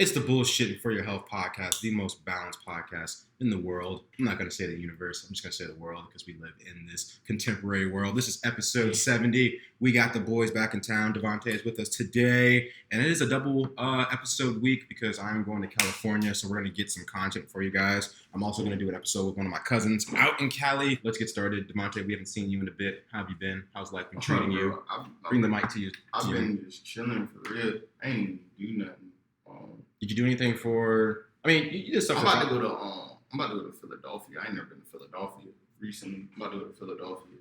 It's the Bullshit for Your Health podcast, the most balanced podcast in the world. I'm not going to say the universe. I'm just going to say the world because we live in this contemporary world. This is episode 70. We got the boys back in town. Devontae is with us today. And it is a double episode week because I'm going to California. So we're going to get some content for you guys. I'm also going to do an episode with one of my cousins out in Cali. Let's get started. Devontae, we haven't seen you in a bit. How have you been? How's life been treating you? Bring the mic to you. I've been just chilling for real. I ain't do nothing. Did you do anything for? I mean, you did stuff. I'm about to go to Philadelphia. I ain't never been to Philadelphia recently. I'm about to go to Philadelphia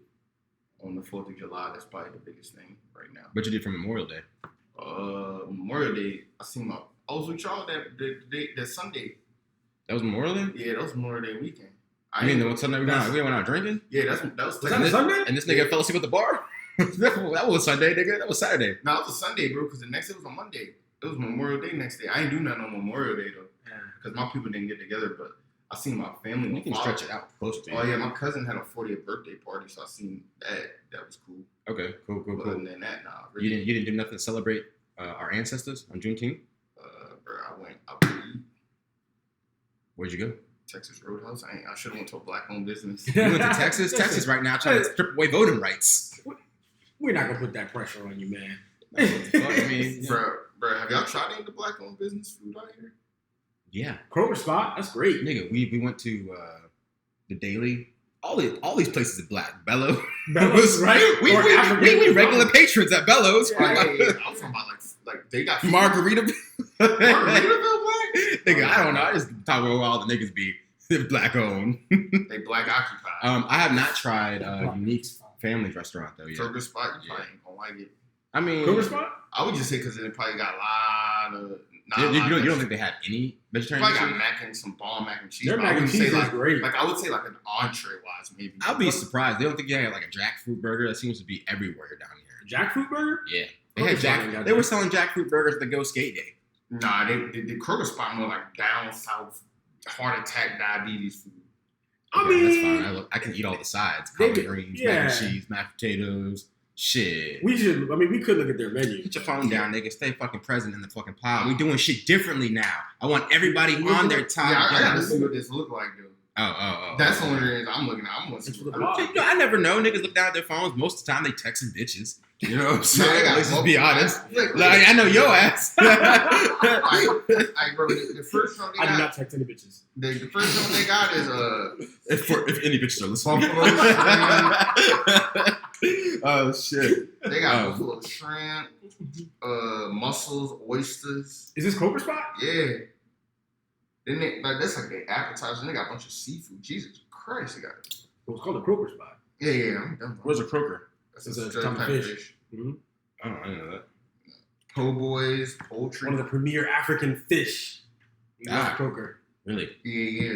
on the 4th of July. That's probably the biggest thing right now. What you did for Memorial Day? Memorial Day. I was with y'all that Sunday. That was Memorial Day. Yeah, that was Memorial Day weekend. I mean, the Sunday we went out drinking. Yeah, that was Sunday. And this nigga fell aslead at the bar. That was Sunday, nigga. That was Saturday. No, it was a Sunday, bro. Because the next day was on Monday. It was Memorial Day next day. I ain't do nothing on Memorial Day though, because my people didn't get together. But I seen my family. You can stretch it out close to you. Oh yeah, my cousin had a 40th birthday party, so I seen that. That was cool. Okay, cool. But other than that, nah. Really. You didn't do nothing to celebrate our ancestors on Juneteenth? Bro, I went out to eat. Where'd you go? Texas Roadhouse. I should have went to a black-owned business. You went to Texas? Texas right now trying to strip away voting rights. We're not gonna put that pressure on you, man. I mean, Bro, have y'all tried any of the black-owned business food out here? Yeah. Kroger Spot, that's great. Nigga, we went to the Daily. All these places are black. Bellows. Bellows, right? We regular patrons at Bellows. Yeah, I'm talking about like they got Margaritaville. Margaritaville black? Nigga, I don't know. I just talk about all the niggas be black owned. They black occupied. I have not tried Unique's Family's restaurant though yet. Kroger Spot, you probably ain't gonna like it. I mean, Kroger Spot? I would just say because it probably got a lot of. You don't think they had any vegetarian? Probably got some bomb mac and cheese. Their mac and cheese is great. Like I would say like an entree wise maybe. I'll be surprised. They don't think you had like a jackfruit burger. That seems to be everywhere down here. Jackfruit burger? Yeah, they had They were selling jackfruit burgers at the Go Skate Day. Nah, the Kroger Spot more like down south heart attack diabetes food. I mean, that's fine. I can eat all the sides: collard greens, mac and cheese, mashed potatoes. Shit. We could look at their menu. Put your phone down, nigga. Stay fucking present in the fucking pod. We doing shit differently now. I want everybody on their time. Yeah, I gotta see what this look like, though. Oh. That's the only reason I'm looking at. I'm gonna see I never know. Niggas look down at their phones. Most of the time, they texting bitches. You know what I'm saying? Let's just be honest. Like, I know your ass. Bro, the first show they got. I do not text any bitches. The first show they got is if any bitches are listening. Oh shit! They got buffalo shrimp, mussels, oysters. Is this Kroger Spot? Yeah. Then that's like the appetizer. They got a bunch of seafood. Jesus Christ, they got it. It's called a Kroger Spot. Yeah. Where's a croaker? That's a type of fish. Mm-hmm. Oh, I didn't know that. Po' boys, poultry. One of the premier African fish. Kroger. Really? Yeah.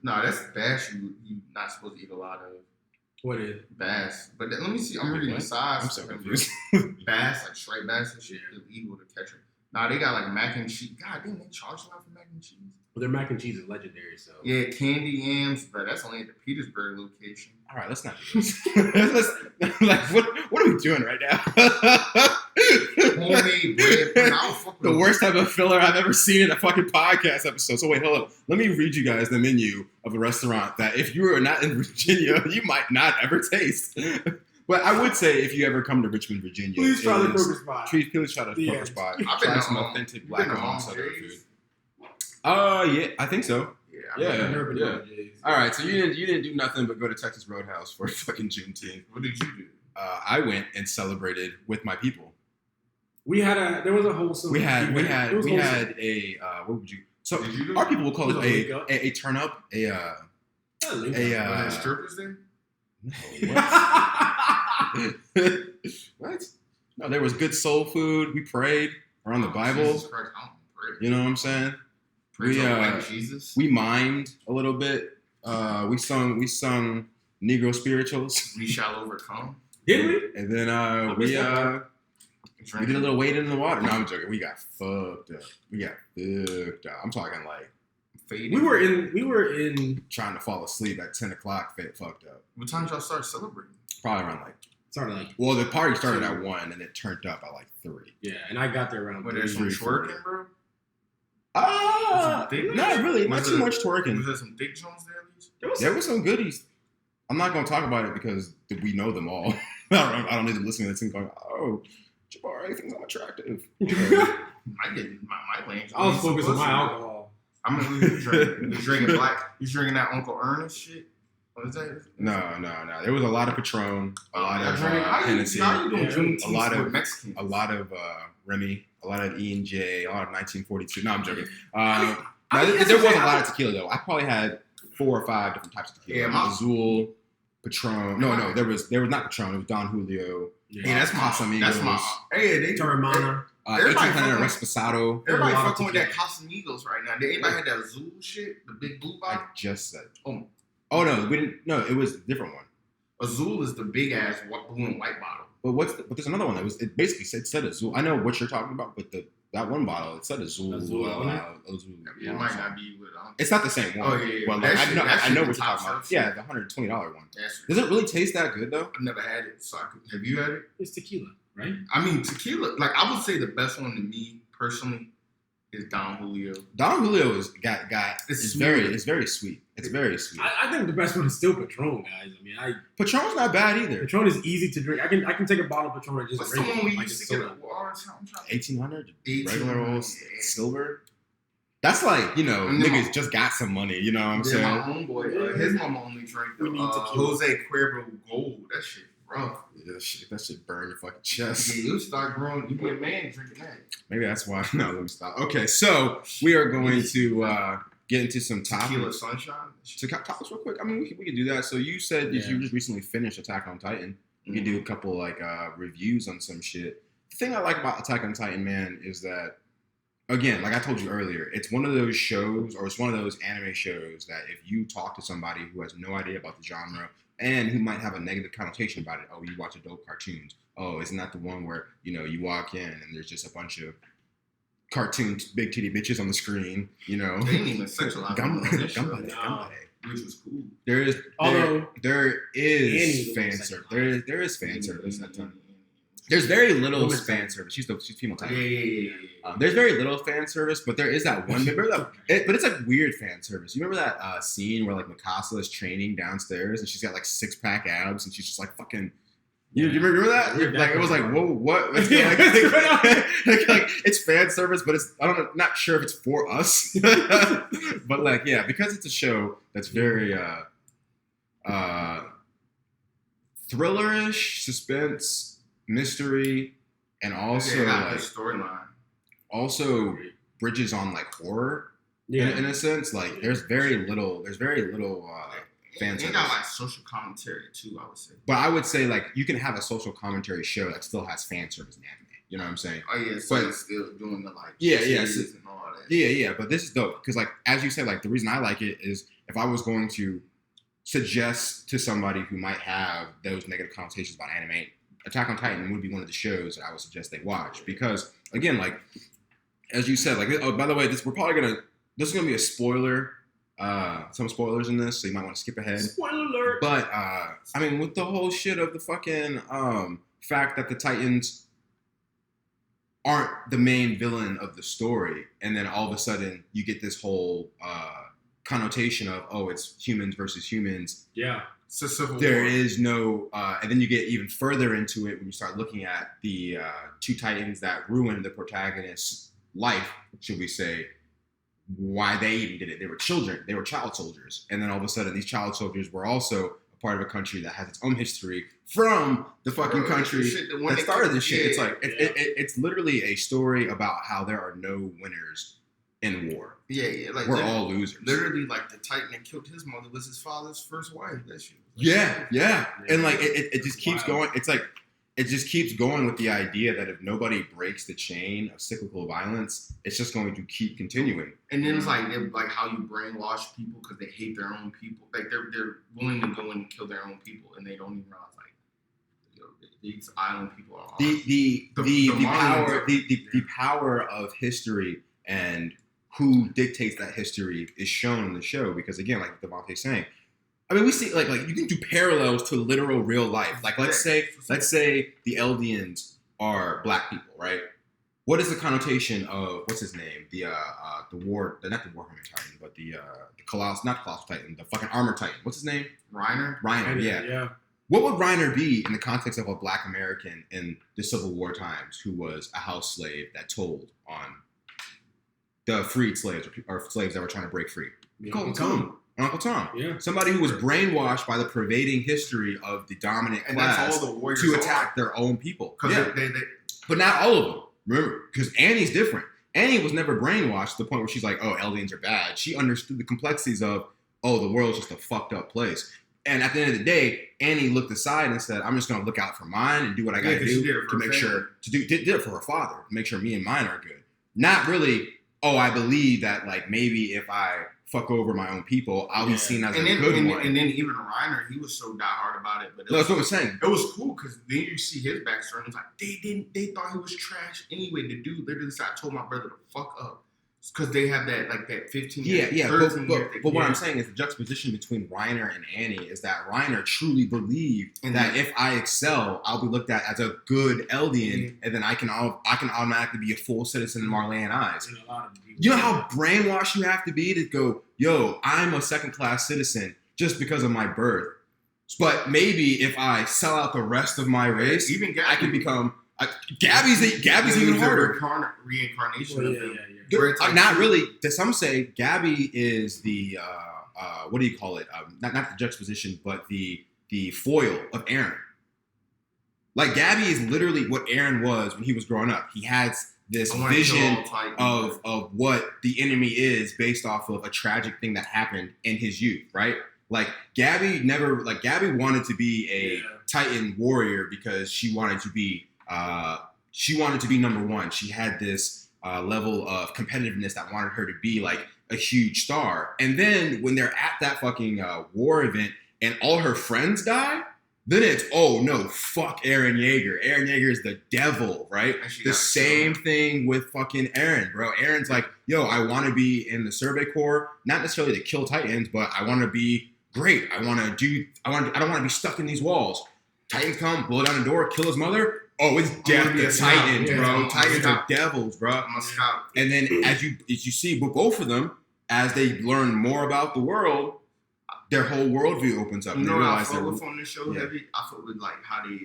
No, that's bass. You not supposed to eat a lot of. What is bass? But let me see. I'm reading the size. I'm so confused. Bass, like striped bass and shit, illegal to catch them. Nah, they got like mac and cheese. God, didn't they charge a lot for mac and cheese? Well, their mac and cheese is legendary, so. Yeah, candy yams, but that's only at the Petersburg location. All right, let's not do this. What are we doing right now? Homemade bread. The worst type of filler I've ever seen in a fucking podcast episode. So wait, hold up. Let me read you guys the menu of a restaurant that if you are not in Virginia, you might not ever taste. But I would say if you ever come to Richmond, Virginia, please try the Kroger Spot. Please try the Kroger Spot. I've been try some authentic black-owned Southern food. Yeah, I think so. Yeah. All right, so you didn't do nothing but go to Texas Roadhouse for fucking Juneteenth. What did you do? I went and celebrated with my people. There was a wholesome. We had a what would you? So our people will call it a turn up, strippers there. What? No, there was good soul food. We prayed around the Bible. Jesus Christ, I don't pray. You know what I'm saying? We mimed a little bit. We sung Negro spirituals. We shall overcome. Did we? And then we did a little wade in the water. No, I'm joking. We got fucked up. I'm talking like faded. We were in trying to fall asleep at 10 o'clock. Fucked up. What time did y'all start celebrating? Probably around well, the party started at 1 and it turned up at like 3. Yeah, and I got there around 3. There's some twerking, bro. Not really. Not too much twerking. Was there some Dick Jones there at least? There was some goodies. I'm not going to talk about it because we know them all. I don't need to listen to this and going, oh, Jabari thinks I'm attractive. I didn't. My lane. I was focused on my alcohol. I mean, you drinking black? You drinking that Uncle Ernest shit? What is that? No. There was a lot of Patron, a lot of Hennessy, a lot of Mexicans, a lot of Remy, a lot of E&J, a lot of 1942. No, I'm joking. There was a lot of tequila though. I probably had 4 or 5 different types of tequila. Yeah, Azul, Patron. No, there was not Patron. It was Don Julio. Yeah, that's my. Hey, they Teremana. 1800 Reposado. Everybody fucking with that Casamigos right now. Did anybody had that Azul shit? The big blue bottle? I just said. Oh no, we didn't. No, it was a different one. Azul is the big ass blue and white bottle. But there's another one that was. It basically said Azul. I know what you're talking about, but that one bottle it said Azul. Azul. It might not be with. It's not the same one. Oh yeah. Well, like, I know what you're talking about. Yeah, the $120 one. Does it really taste that good though? I've never had it, so have you had it? It's tequila, right? I mean, tequila. Like I would say the best one to me personally is Don Julio. Don Julio is it's very sweet. It's very sweet. I think the best one is still Patron, guys. I mean, Patron's not bad either. Patron is easy to drink. I can take a bottle of Patron and just drink it. What's the one we like used to get at Walmart? 1800 regular old silver. That's like, niggas just got some money. You know what I'm saying? My homeboy, his mama only drank Jose Cuervo Gold. That shit rough. Yeah, that shit burn your fucking chest. Yeah, you start growing. You be a man drinking that. Maybe that's why. No, let me stop. Okay, so we are going to get into some topics. Tequila Sunshine? Topics real quick. I mean, we can do that. So you said that you just recently finished Attack on Titan. You can do a couple reviews on some shit. The thing I like about Attack on Titan, man, is that, again, like I told you earlier, it's one of those shows, or it's one of those anime shows that if you talk to somebody who has no idea about the genre and who might have a negative connotation about it, oh, you watch adult cartoons. Oh, isn't that the one where, you walk in and there's just a bunch of cartoon big titty bitches on the screen, They didn't even sexualize Gambare. Which was cool. There is fan service. There is fan service at times. There's very little fan service. She's female type. Yeah. There's very little fan service, but there is that one. But it's like weird fan service. You remember that scene where like Mikasa is training downstairs and she's got like 6-pack abs and she's just like fucking. You remember that? Like it was like, whoa, what? Like, it's fan service, but it's not sure if it's for us. But like, yeah, because it's a show that's very thrillerish, suspense, mystery, and also like storyline. Also bridges on like horror in a sense. Like there's very little fan service. It got like social commentary too, I would say. But I would say like you can have a social commentary show that still has fan service in anime. You know what I'm saying? Oh yeah, so it's still doing the like and all that. Yeah. But this is dope because like as you said, like the reason I like it is if I was going to suggest to somebody who might have those negative connotations about anime, Attack on Titan would be one of the shows that I would suggest they watch because again, like as you said, like by the way, this is gonna be a spoiler. Some spoilers in this, so you might want to skip ahead. Spoiler alert! But I mean, with the whole shit of the fucking fact that the Titans aren't the main villain of the story, and then all of a sudden you get this whole connotation of it's humans versus humans. Yeah. It's a civil there war. Is no, and then you get even further into it when you start looking at the 2 Titans that ruined the protagonist's life, should we say, why they even did it. They were children. They were child soldiers. And then all of a sudden, these child soldiers were also a part of a country that has its own history from the fucking country that started this shit. It's like, it's literally a story about how there are no winners in war. Yeah. Like we're all losers. Literally, like the Titan that killed his mother was his father's first wife. That shit. Yeah. And like, it just keeps going. It's like, it just keeps going with the idea that if nobody breaks the chain of cyclical violence, it's just going to keep continuing. And then it's like how you brainwash people because they hate their own people. Like they're willing to go in and kill their own people, and they don't even realize these island people are the power of history and who dictates that history is shown in the show. Because again, like Devontae's saying. I mean, we see like you can do parallels to literal real life. Like let's say the Eldians are black people, right? what is the connotation of what's his name? The not the Warhammer Titan, but the not Colossal Titan, the fucking Armor Titan. What's his name? Reiner. Yeah. What would Reiner be in the context of a Black American in the Civil War times who was a house slave that told on the freed slaves or slaves that were trying to break free? Uncle Tom. Uncle Tom. Yeah. Somebody who was brainwashed by the pervading history of the dominant And class that's all the warriors to attack their own people. Because But not all of them. Remember, because Annie's different. Annie was never brainwashed to the point where she's like, oh, Eldians are bad. She understood the complexities of, oh, the world's just a fucked up place. And at the end of the day, Annie looked aside and said, I'm just going to look out for mine and do what I got to do to make sure, did it for her father, to make sure me and mine are good. Not really, oh, I believe that, like, maybe if I fuck over my own people, I'll be seen as a good one. And then even Reiner, he was so diehard about it. But that's what I'm saying. It was cool because then you see his backstory. And it's like they thought he was trash anyway. The dude literally said, I told my brother to fuck up because they have that 15 years. Yeah. But what I'm saying is the juxtaposition between Reiner and Annie is that Reiner truly believed that if I excel, I'll be looked at as a good Eldian, and then I can automatically be a full citizen in Marleyan eyes. You know how brainwashed you have to be to go, yo, I'm a second-class citizen just because of my birth. But maybe if I sell out the rest of my race, even Gabby, I can become. Gabby's even harder. Reincarnation of him. Not really. To some say, Gabby is the what do you call it? Not the juxtaposition, but the foil of Eren. Like Gabby is literally what Eren was when he was growing up. He has this vision of what the enemy is based off of a tragic thing that happened in his youth, right? Like Gabby wanted to be a Titan warrior because she wanted to be number one. She had this level of competitiveness that wanted her to be like a huge star. And then when they're at that fucking war event and all her friends die, then it's, oh no, fuck Eren Yeager. Eren Yeager is the devil, right? The same thing with fucking Eren, bro. Eren's like, yo, I want to be in the Survey Corps, not necessarily to kill Titans, but I want to be great. I don't want to be stuck in these walls. Titans come, blow down the door, kill his mother. Oh, it's death to Titans, bro. Titans are devils, bro. And then as you see with both of them, as they learn more about the world, their whole worldview opens up. You know what I fuck with on this show heavy? I fuck with like how they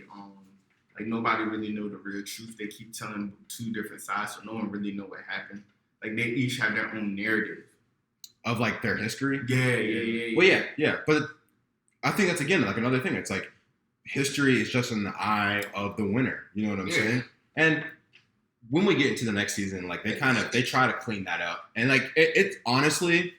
like nobody really know the real truth. They keep telling two different sides, so no one really know what happened. Like they each have their own narrative of like their history. Yeah. Well, yeah. But I think that's again like another thing. It's like history is just in the eye of the winner. You know what I'm saying? And when we get into the next season, like they try to clean that up, and like it's honestly.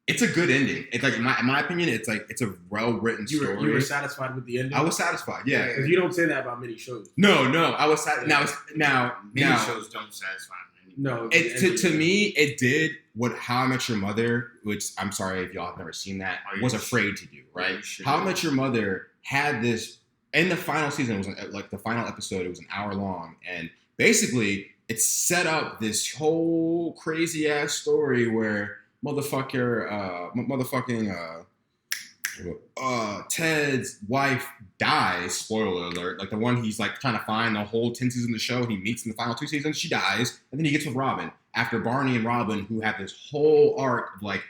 It's a good ending. It's like, in my opinion, it's a well-written story. You were satisfied with the ending? I was satisfied, yeah. Because you don't say that about many shows. No, I was satisfied. Now, many shows don't satisfy me. No. To me, it did what How I Met Your Mother, which I'm sorry if y'all have never seen that, was afraid to do, right? How I Met Your Mother had this, in the final season, it was like the final episode, it was an hour long, and basically, it set up this whole crazy-ass story where Ted's wife dies, spoiler alert, like the one he's like trying to find the whole 10 seasons of the show, he meets in the final 2 seasons, she dies, and then he gets with Robin, after Barney and Robin, who have this whole arc of like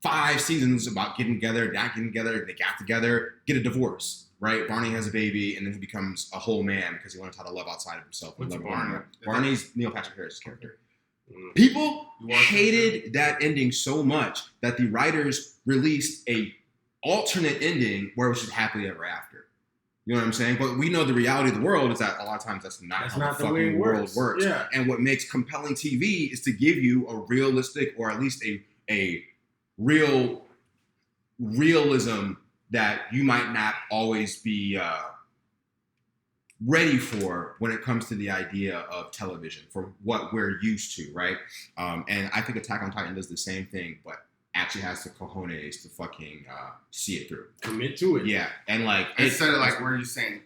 5 seasons about getting together, not getting together, they got together, get a divorce, right? Barney has a baby, and then he becomes a whole man because he learns how to love outside of himself. What's Barney? Barney's Neil Patrick Harris' character. People hated that ending so much that the writers released a alternate ending where it was just happily ever after. You know what I'm saying? But we know the reality of the world is that a lot of times that's not how the fucking world works. Yeah. And what makes compelling TV is to give you a realistic, or at least a real realism that you might not always be ready for when it comes to the idea of television, for what we're used to, right? And I think Attack on Titan does the same thing, but actually has the cojones to fucking see it through. Commit to it. Yeah, and like instead of like where you're saying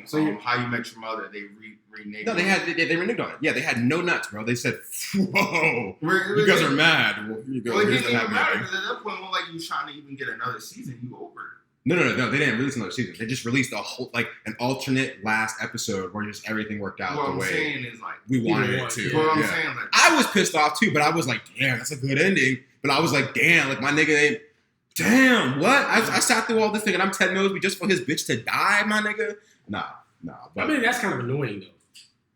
so How You Met Your Mother, they reneged. No, they reneged on it. Yeah, they had no nuts, bro. They said, "Whoa, you guys are mad." Well, here you go. Well, it didn't even matter because at that point, like you trying to even get another season, you over. No. They didn't release another season. They just released a whole an alternate last episode where just everything worked out What the I'm way saying is like, we wanted it want, to. yeah. what I'm Yeah. saying like, I was pissed off too, but I was like, damn, that's a good ending. But I was like, damn, my nigga, damn, what? I sat through all this thing and I'm Ted Mosby just for his bitch to die, my nigga. Nah. I mean, that's kind of annoying though.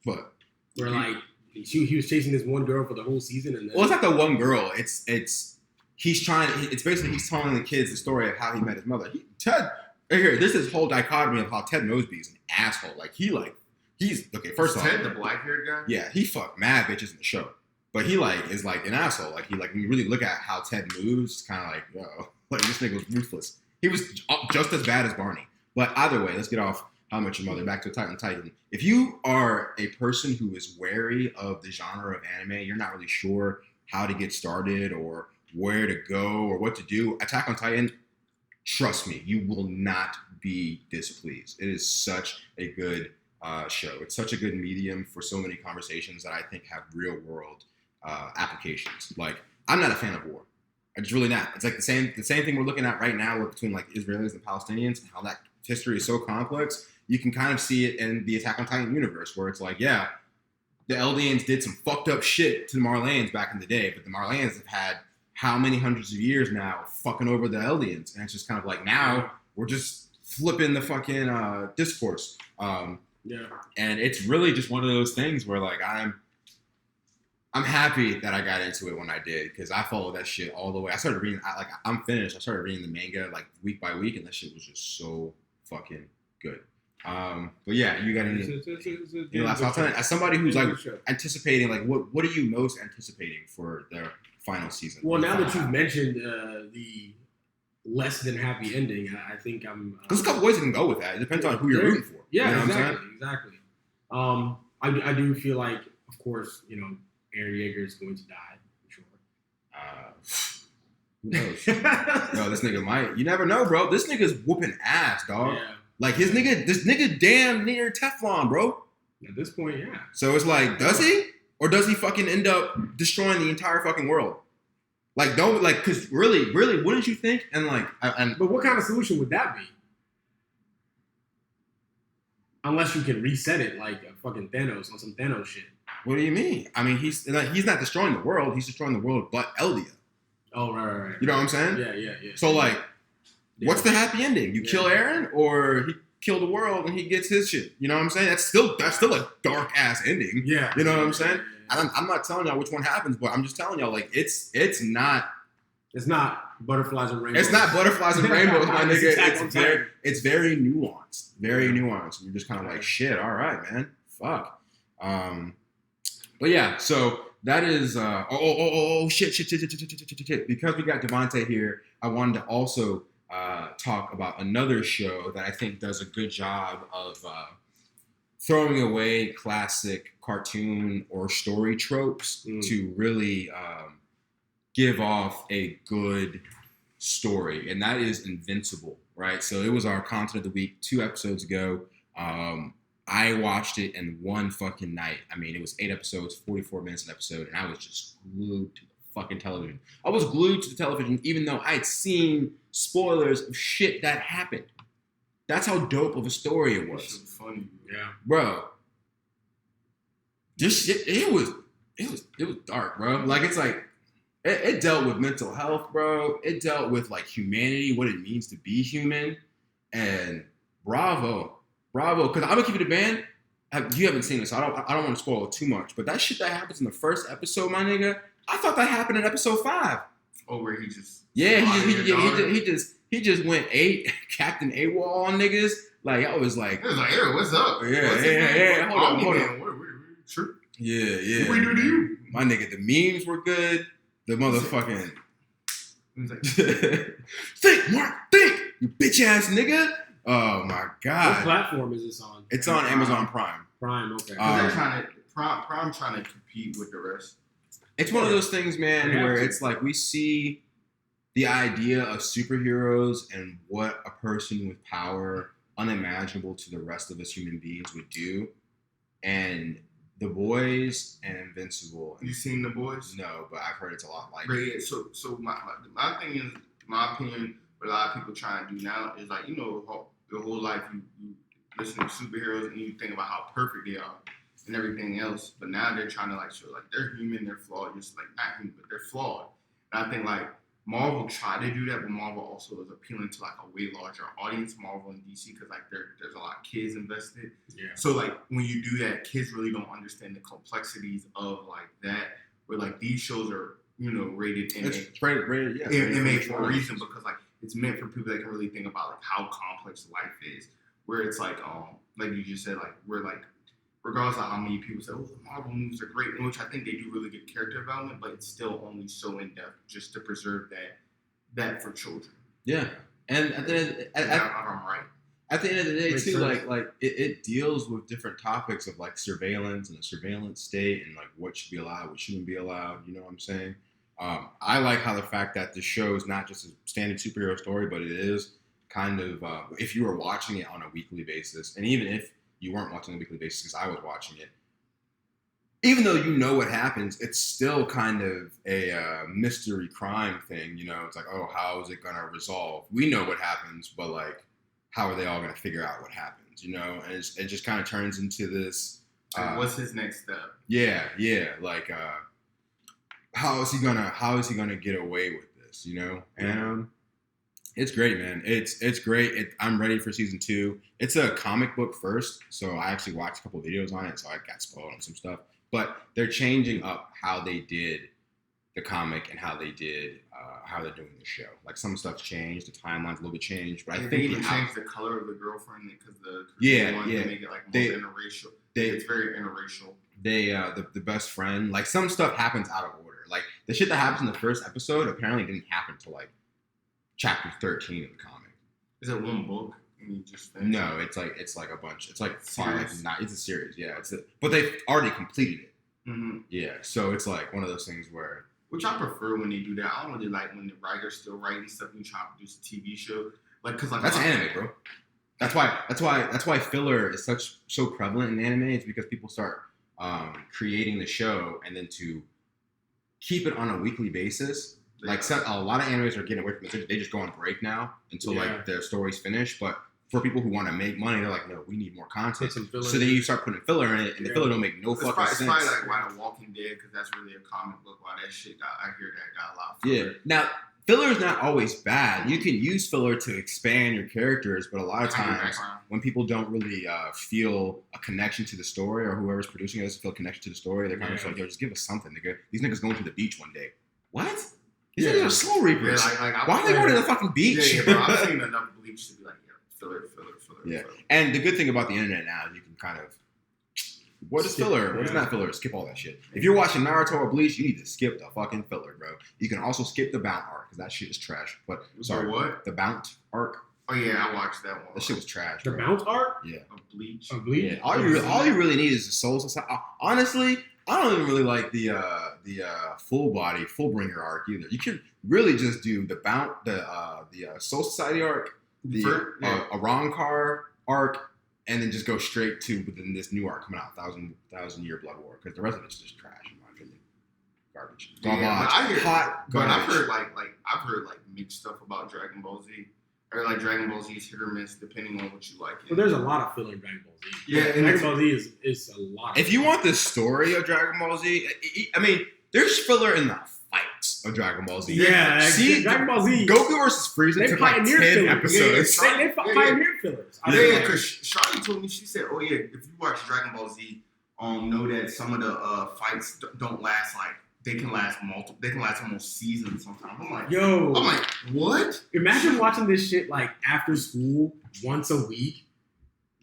But Where like he was chasing this one girl for the whole season, and then well, it's not the one girl. It's basically he's telling the kids the story of how he met his mother. This is whole dichotomy of how Ted Mosby is an asshole. He's okay. First off, Ted, the black haired guy. yeah, he fucked mad bitches in the show, but he is an asshole. When you really look at how Ted moves, it's kind of yo, this nigga was ruthless. He was just as bad as Barney. But either way, let's get off How I Met Your Mother back to Attack on Titan. If you are a person who is wary of the genre of anime, you're not really sure how to get started or where to go or what to do. Attack on Titan, trust me, you will not be displeased. It is such a good show. It's such a good medium for so many conversations that I think have real world applications. I'm not a fan of war. I'm just really not. It's the same thing we're looking at right now between Israelis and Palestinians and how that history is so complex. You can kind of see it in the Attack on Titan universe where it's yeah, the Eldians did some fucked up shit to the Marleyans back in the day, but the Marleyans have had how many hundreds of years now fucking over the Eldians, and it's just kind of now we're just flipping the fucking discourse. yeah. And it's really just one of those things where I'm happy that I got into it when I did because I followed that shit all the way. I started reading I'm finished. I started reading the manga week by week, and that shit was just so fucking good. But yeah, you got any? Last thoughts on it? As somebody who's anticipating, what are you most anticipating for the final season? Well, now that you've mentioned the less than happy ending, I think I'm. There's a couple ways you can go with that. It depends on who you're rooting for. Yeah, you know exactly. I do feel like, of course, Aaron Yeager is going to die for sure. Who knows? No, this nigga might. You never know, bro. This nigga's whooping ass, dog. Yeah. This nigga damn near Teflon, bro. At this point, yeah. So it's does he? Or does he fucking end up destroying the entire fucking world? Cause really, wouldn't you think? But what kind of solution would that be? Unless you can reset it like a fucking Thanos on some Thanos shit. What do you mean? I mean, he's not destroying the world. He's destroying the world, but Eldia. Oh, right. You know what I'm saying? Yeah. So what's the happy ending? You kill Aaron, or he kill the world and he gets his shit? You know what I'm saying? That's still a dark ass ending. Yeah. You know what I'm saying? Yeah. I'm not telling y'all which one happens, but I'm just telling y'all it's not. It's not butterflies and rainbows. It's not butterflies and rainbows, my nigga. It's It's very nuanced. Very nuanced. You're just kind of shit. All right, man. Fuck. But yeah. So that is. Shit. Because we got Devontae here, I wanted to also talk about another show that I think does a good job of throwing away classic cartoon or story tropes to really give off a good story, and that is Invincible, right? So it was our content of the week 2 episodes ago. I watched it in one fucking night. I mean, it was 8 episodes, 44 minutes an episode, and I was just glued to the fucking television. I was glued to the television even though I had seen spoilers of shit that happened. That's how dope of a story it was. It's funny. Yeah. Bro. This shit, it was dark, bro. It dealt with mental health, bro. It dealt with humanity, what it means to be human. And bravo. Because I'm gonna keep it a band. You haven't seen it, so I don't want to spoil it too much. But that shit that happens in the first episode, my nigga, I thought that happened in episode 5. Oh, where he just he just went Captain AWOL on niggas. I was like, it was Aaron, what's up? Yeah. Hold on. Sure. Yeah. What we do to you? My nigga, the memes were good. The motherfucking think, Mark, think, you bitch ass nigga. Oh my god. What platform is this on? It's on Amazon Prime. Prime, okay. They're trying to compete with the rest. It's one of those things, man, where it's we see the idea of superheroes and what a person with power unimaginable to the rest of us human beings would do. And The Boys and Invincible. You seen The Boys? No, but I've heard it's a lot like it. So my thing is, my opinion, what a lot of people try and do now is like, your whole life you listen to superheroes and you think about how perfect they are and everything else. But now they're trying to like show like they're human, they're flawed, just like not human, but they're flawed. And I think like Marvel tried to do that, but Marvel also is appealing to like a way larger audience, Marvel and DC, because like there's a lot of kids invested. Yeah. So like when you do that, kids really don't understand the complexities of like that. Where like these shows are, rated MA. It's rated, yeah. MA for a reason, because like it's meant for people that can really think about like how complex life is. Where it's like you just said, like we're like, regardless of how many people say, oh, the Marvel movies are great, which I think they do really good character development, but it's still only so in depth just to preserve that for children. Yeah, and at the end, I'm right. At the end of the day, Makes too, sense. like it deals with different topics of like surveillance and a surveillance state and like what should be allowed, what shouldn't be allowed. You know what I'm saying? I like how the fact that the show is not just a standard superhero story, but it is kind of if you were watching it on a weekly basis, and even if you weren't watching on a weekly basis, because I was watching it, even though you know what happens, it's still kind of a mystery crime thing. It's like, oh, how is it gonna resolve? We know what happens, but like, how are they all gonna figure out what happens? And it just kind of turns into this. What's his next step? Yeah. Like, how is he gonna get away with this? And it's great, man. It's great. I'm ready for season 2. It's a comic book first, so I actually watched a couple videos on it, so I got spoiled on some stuff. But they're changing up how they did the comic and how they did how they're doing the show. Like some stuff's changed, the timeline's a little bit changed, but I think they even changed the color of the girlfriend because yeah, to make it like more interracial. It's very interracial. They the best friend, like some stuff happens out of order. Like the shit that happens in the first episode apparently didn't happen till like chapter 13 of the comic. Is it one book? And you just no, it's like a bunch. It's like series. It's a series. Yeah, but they've already completed it. Mm-hmm. Yeah, so it's like one of those things where. Which I prefer when they do that. I don't really like when the writer's still writing stuff and you try to produce a TV show. Like, cause like that's anime, bro. That's why filler is so prevalent in anime. It's because people start creating the show and then to keep it on a weekly basis. Like a lot of animes are getting away from it. They just go on break now until like their story's finished. But for people who want to make money, they're like, no, we need more content. So then you start putting filler in it, and the filler don't make no fucking sense. It's probably like why The Walking Dead, because that's really a comic book. Why that shit I hear that got a lot of filler. Yeah. Now, filler is not always bad. You can use filler to expand your characters, but a lot of times when people don't really feel a connection to the story, or whoever's producing it doesn't feel a connection to the story, they're kind of just like, yo, just give us something, nigga. These niggas going to the beach one day. What? These niggas are slow reapers. Yeah, why are they going to the fucking beach? Yeah, bro. I've seen enough Bleach to be like, filler. Yeah, and the good thing about the internet now is you can kind of, what is filler? What is not filler? Skip all that shit. If you're watching Naruto or Bleach, you need to skip the fucking filler, bro. You can also skip the Bount arc, because that shit is trash. But sorry, what? The Bount arc. Oh yeah, I watched that one. That shit was trash. The bro. Bount arc? Yeah. Of Bleach. Yeah. All you really need is the Soul Society. Honestly, I don't even really like the full bringer arc either. You can really just do the Bount, the Soul Society arc, the Arrancar arc, and then just go straight to within this new arc coming out, Thousand Year Blood War, because the rest of it's just trash in my opinion. Garbage. But I've heard like mixed stuff about Dragon Ball Z. Or like Dragon Ball Z is hit or miss depending on what you like. Well, there's a lot of filler in Dragon Ball Z. Yeah, Dragon Ball Z is a lot. If you want the story of Dragon Ball Z, I mean, there's filler in the fights of Dragon Ball Z. Yeah, see, Dragon Ball Z. Goku versus Frieza took like 10 episodes. They pioneered fillers. Yeah, because Charlie told me, she said, oh yeah, if you watch Dragon Ball Z, know that some of the fights don't last like, they can last almost seasons sometimes. I'm like, what? Imagine watching this shit like after school once a week,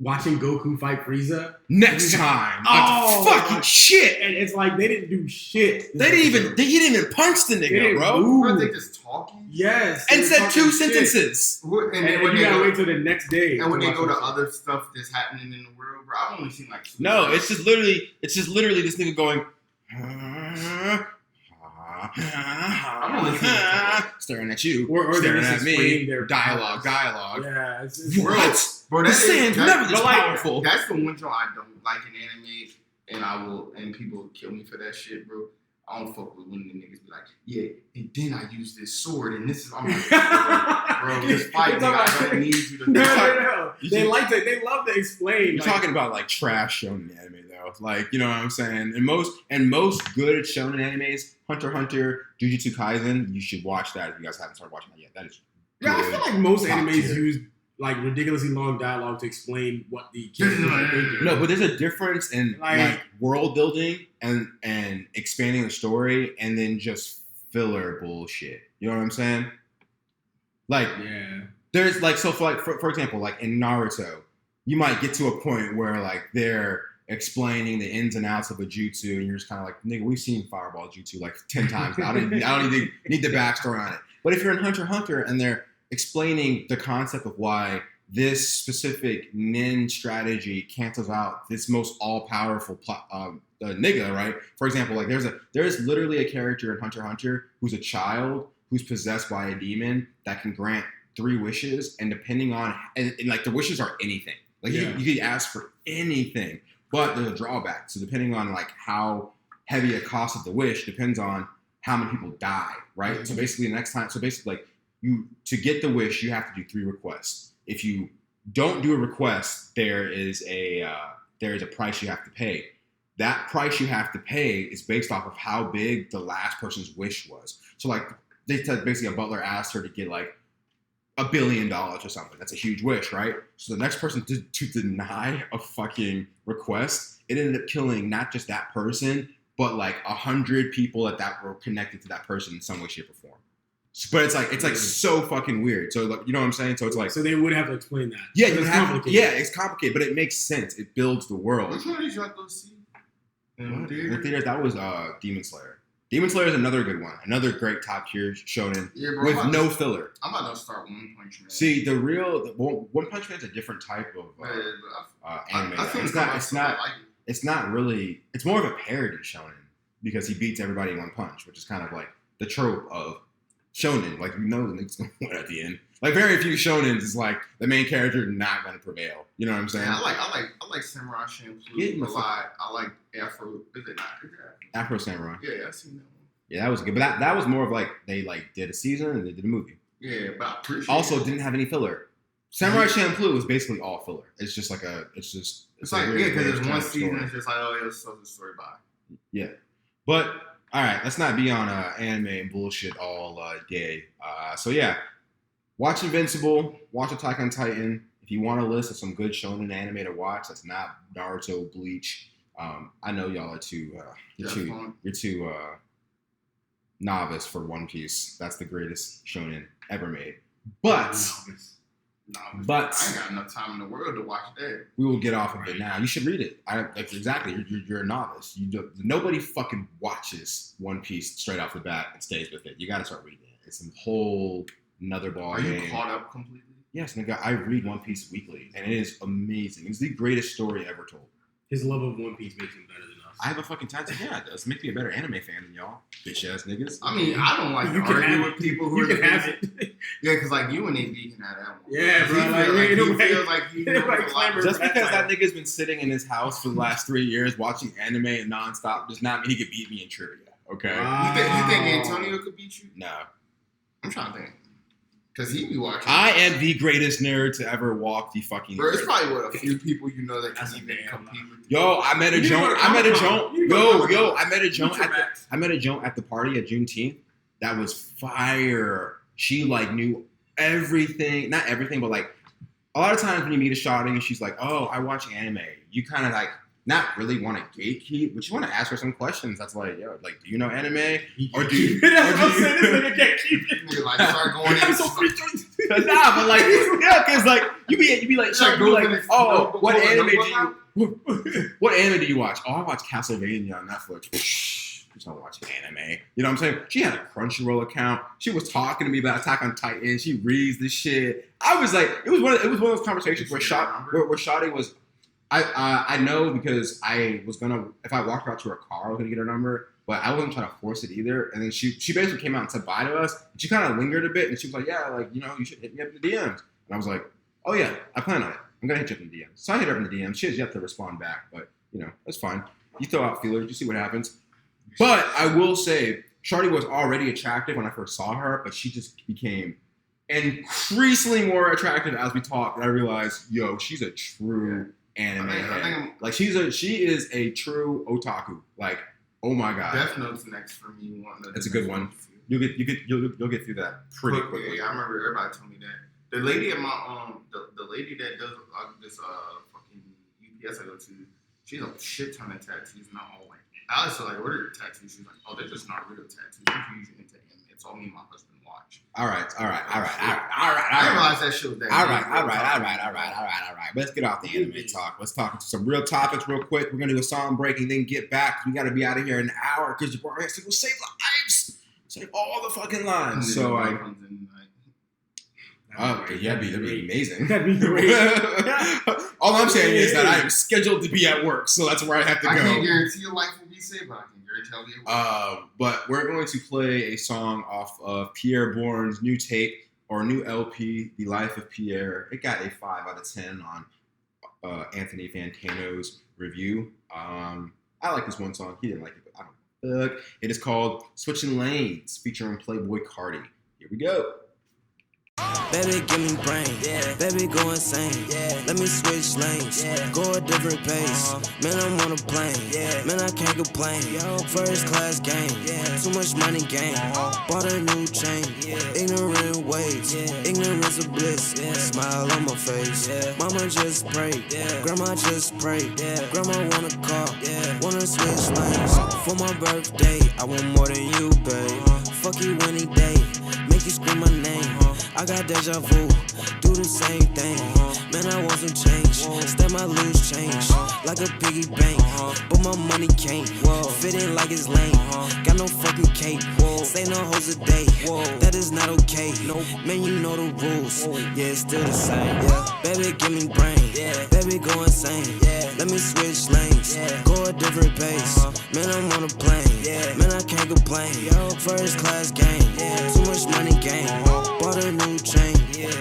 watching Goku fight Frieza. Next time, fucking shit. And it's like they didn't do shit. They didn't even punch the nigga, bro. Were they just talking? Yes. And said 2 sentences. And you gotta wait till the next day. And when they go to other stuff that's happening in the world, bro, I've only seen like 2 No, it's just literally this nigga going staring at you, or staring at me. Their dialogue. Yeah, what? Bro, the Saiyan's never this powerful. That's the one show I don't like in anime, and people kill me for that shit, bro. I don't fuck with when the niggas be like, yeah, and then I use this sword, and this is, I'm like, bro, this fight, nigga, I don't need you to do No. They love to explain. You're talking about like trash shonen anime though. Like, you know what I'm saying? And most good shonen animes, Hunter x Hunter, Jujutsu Kaisen, you should watch that if you guys haven't started watching that yet. That is Yeah, I feel like most Top animes tier. use like ridiculously long dialogue to explain what the characters are thinking. No, but there's a difference in like world building and expanding the story and then just filler bullshit. You know what I'm saying? Like Yeah. there's like so for example, like in Naruto, you might get to a point where like they're explaining the ins and outs of a jutsu and you're just kind of like, nigga, we've seen Fireball Jutsu like 10 times now. I don't even need the backstory on it. But if you're in Hunter x Hunter and they're explaining the concept of why this specific nin strategy cancels out this most all-powerful nigga, right? For example, like there's literally a character in Hunter x Hunter who's a child who's possessed by a demon that can grant 3 wishes, and depending on and like the wishes are anything. Like you could ask for anything, but there's a drawback. So depending on like how heavy a cost of the wish depends on how many people die, right? Mm-hmm. So basically like to get the wish, you have to do 3 requests. If you don't do a request, there is a price you have to pay. That price you have to pay is based off of how big the last person's wish was. So like they said, basically a butler asked her to get like $1 billion or something. That's a huge wish, right? So the next person to deny a fucking request, it ended up killing not just that person, but like 100 people that were connected to that person in some way, shape, or form. But it's like so fucking weird. So like, you know what I'm saying? So it's like, so they would have to explain that. yeah, So it's complicated, but it makes sense. It builds the world. Which one did you have to see? In the theaters, that was Demon Slayer. Demon Slayer is another good one. Another great top tier shonen with no filler. I'm about to start One Punch Man. See, One Punch Man is a different type of anime. It's not really. It's more of a parody shonen because he beats everybody in one punch, which is kind of like the trope of shonen. Like, you know, the nigga's gonna win at the end. Like, very few shonens is like the main character not gonna prevail. You know what I'm saying? Yeah, I like Samurai Champloo a lot. I like Afro. Is it not? Afro Samurai. Yeah, I seen that one. Yeah, that was good. But that was more of like they like did a season and they did a movie. Yeah, but I appreciate also it. Didn't have any filler. Samurai Champloo is basically all filler. It's just like it's like, really because weird it's one kind of season, story. it's just like, oh, it's such a story by. Yeah. But all right, let's not be on anime and bullshit all day. So yeah, watch Invincible, watch Attack on Titan. If you want a list of some good shonen anime to watch, that's not Naruto, Bleach. I know y'all are you're too novice for One Piece. That's the greatest shonen ever made. But I ain't got enough time in the world to watch that. we will get off of it now. You should read it. Exactly. You're a novice. Nobody fucking watches One Piece straight off the bat and stays with it. You got to start reading it. It's a whole another ball Are game. you caught up completely? Yes, nigga. I read One Piece weekly, and it is amazing. It's the greatest story ever told. His love of One Piece makes him better than us. I have a fucking tattoo. Yeah, it does. Make me a better anime fan than y'all, bitch ass niggas. I mean, I don't like to You can argue have with it. people who You are can have it. Yeah, because like you and AB can have that one. Yeah, bro. He feels like he knows nobody a lot. clamor. Just That because that title. nigga's been sitting in his house for the last 3 years watching anime and nonstop does not mean he could beat me in trivia. Okay. Wow. You think Antonio could beat you? No. I'm trying to think. Because he be watching. I am the greatest nerd to ever walk the fucking Bro, it's earth. probably what a few people you know that That's can a even damn compete with you. Yo, I met a You need to joint. go to I met a Comic-Con. joint. You need to go to Yo, Comic-Con. I met a joint Future at the, Max. I met a joint at the party at Juneteenth. That was fire. She like knew everything. Not everything, but like a lot of times when you meet a shawty and she's like, "Oh, I watch anime," you kind of like not really want to gatekeep, but you want to ask her some questions. That's like, yo, like, do you know anime? Or do you? That's what I'm saying. This nigga can't keep it. Nigga, like start going in. Episode 3. Nah, but like, yeah, because like you be like, Like, you be like, go for oh, the- what go for the anime do notebook you? What anime do you watch? Oh, I watch Castlevania on Netflix. Just don't watch anime. You know what I'm saying? She had a Crunchyroll account. She was talking to me about Attack on Titan. She reads the shit. I was like, it was one of those conversations where Shotty was. I know because I was gonna, if I walked out to her car, I was gonna get her number, but I wasn't trying to force it either. And then she basically came out and said bye to us. And she kind of lingered a bit, and she was like, yeah, like, you know, you should hit me up in the DMs. And I was like, oh yeah, I plan on it. I'm gonna hit you up in the DMs. So I hit her up in the DMs. She has yet to respond back, but you know, that's fine. You throw out feelers, you see what happens. But I will say, Shardy was already attractive when I first saw her, but she just became increasingly more attractive as we talked. And I realized, yo, she's a true anime head. Like she is a true otaku. Like, oh my god. Death Note's next for me. It's a good one. You'll get through that pretty quickly. I remember everybody told me that. The lady at my the lady that does this fucking UPS I go to, she has a shit ton of tattoos, not all like. I was like, what are your tattoos? She's like, oh, they're just not real tattoos. They're usually into anime. It's all me and my husband watch. All right. I realized that shit was that. All right. Let's get off the anime talk. Let's talk some real topics real quick. We're gonna do a song break and then get back. We gotta be out of here in an hour because your boy has to go save lives. Save all the fucking lives. So that'd be amazing. That'd be great. All I'm saying is that I am scheduled to be at work, so that's where I have to go. I can't guarantee your life will be saved, but I can guarantee I'll be but we're going to play a song off of Pierre Bourne's new tape or new LP, The Life of Pierre. It got a 5 out of 10 on Anthony Fantano's review. I like this one song. He didn't like it, but I don't. It is called Switching Lanes, featuring Playboy Cardi. Here we go. Baby, give me brain. Baby, go insane. Let me switch lanes. Go a different pace. Man, I'm on a plane. Man, I can't complain. First class game. Too much money game. Bought a new chain. Ignorant ways. Ignorance of bliss. Smile on my face. Mama just prayed. Grandma just prayed. Grandma want a car. Wanna switch lanes. For my birthday, I want more than you, babe. Fuck you any day. Make you scream my name. I got deja vu, do the same thing. Man, I want some change. Step my loose change, like a piggy bank. But my money can't fit in like it's lame. Got no fucking cake, say no hoes a day. That is not okay. Man, you know the rules. Yeah, it's still the same. Baby, give me brain. Baby, go insane. Let me switch lanes, go a different pace. Man, I'm on a plane. Man, I can't complain. First class game, too much money game. Bought a new chain,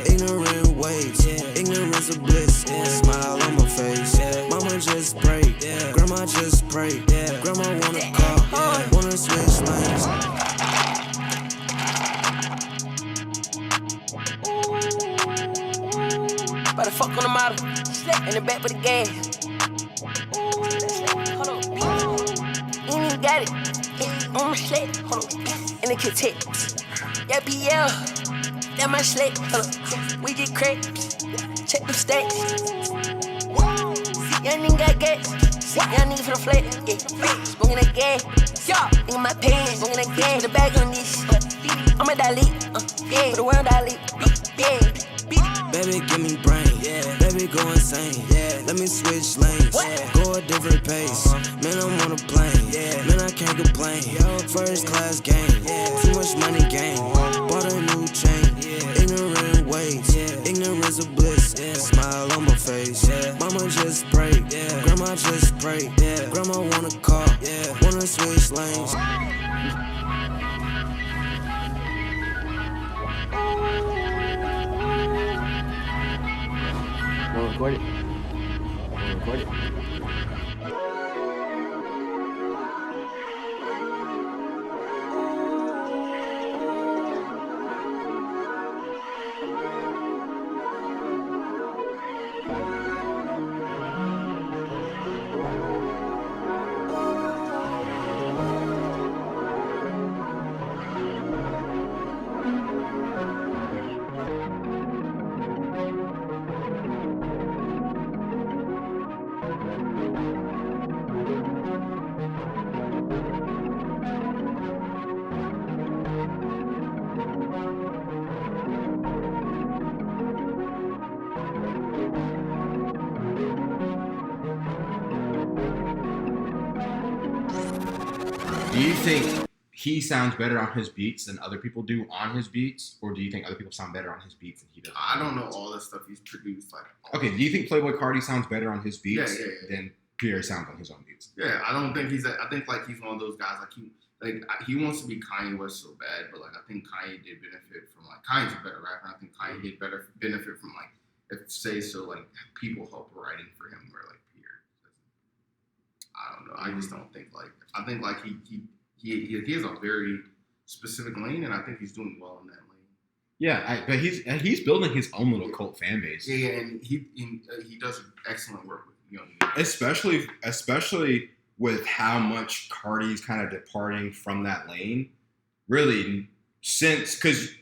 ignorant ways, ignorance of bliss. Smile on my face. Mama just prayed, grandma just prayed. Grandma want a car, wanna switch lanes. By the fuck on the model, in the back with the gas. Hold on, you ain't even got it. On my sled, hold on, in the kitchen. Yeah, PL, that my sled. Hold on, we get cracks. Check the stacks. Young nigga got gas. Young nigga for the flat. Yeah, smoking that gas. Nigga my pants, smoking that gas. With a bag on this. I'm a Dali. Yeah, for the world Dali. Yeah. Baby, give me brain. Baby, go insane. Let me switch lanes. Go a different pace. Man, I'm on a plane. Man, I can't complain. First class game. Too much money game. Bought a new chain. Ignorant ways. Ignorance of bliss. Smile on my face. Mama just prayed. Grandma just prayed. Grandma want a car. Wanna switch lanes. Record it. Record it. Do you think he sounds better on his beats than other people do on his beats, or do you think other people sound better on his beats than he does? I don't know all the stuff he's produced. Okay, do you think Playboy Cardi sounds better on his beats than Pierre sounds on his own beats? Yeah, I don't think I think he's one of those guys he wants to be Kanye West so bad, but I think Kanye did benefit from Kanye's a better rapper. And I think Kanye did better benefit from people help writing for him where Pierre. I don't know. I just don't think I think he has a very specific lane, and I think he's doing well in that lane. Yeah, but he's building his own little cult fan base. Yeah, and he does excellent work with young especially with how much Cardi's kind of departing from that lane. Really, because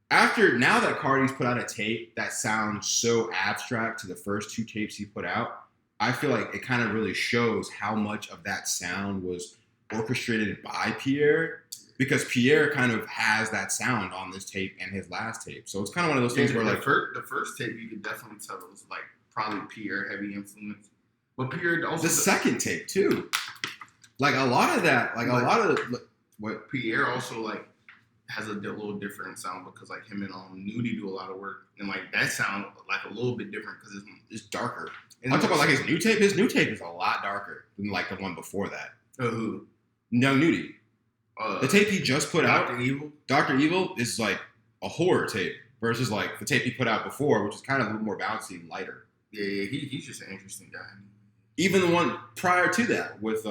now that Cardi's put out a tape that sounds so abstract to the first 2 tapes he put out, I feel like it kind of really shows how much of that sound was orchestrated by Pierre, because Pierre kind of has that sound on this tape and his last tape. So it's kind of one of those things where like the first tape you could definitely tell it was like probably Pierre heavy influence, but Pierre also the second tape too. Like a lot of that, what Pierre also like has a little different sound because like him and Nudie do a lot of work, and like that sound like a little bit different because it's darker. And I'm talking about like his new tape. His new tape is a lot darker than like the one before that. Who? No Nudie. The tape he just put out, Dr. Evil, is like a horror tape versus like the tape he put out before, which is kind of a little more bouncy and lighter. Yeah, he's just an interesting guy. Even the one prior to that with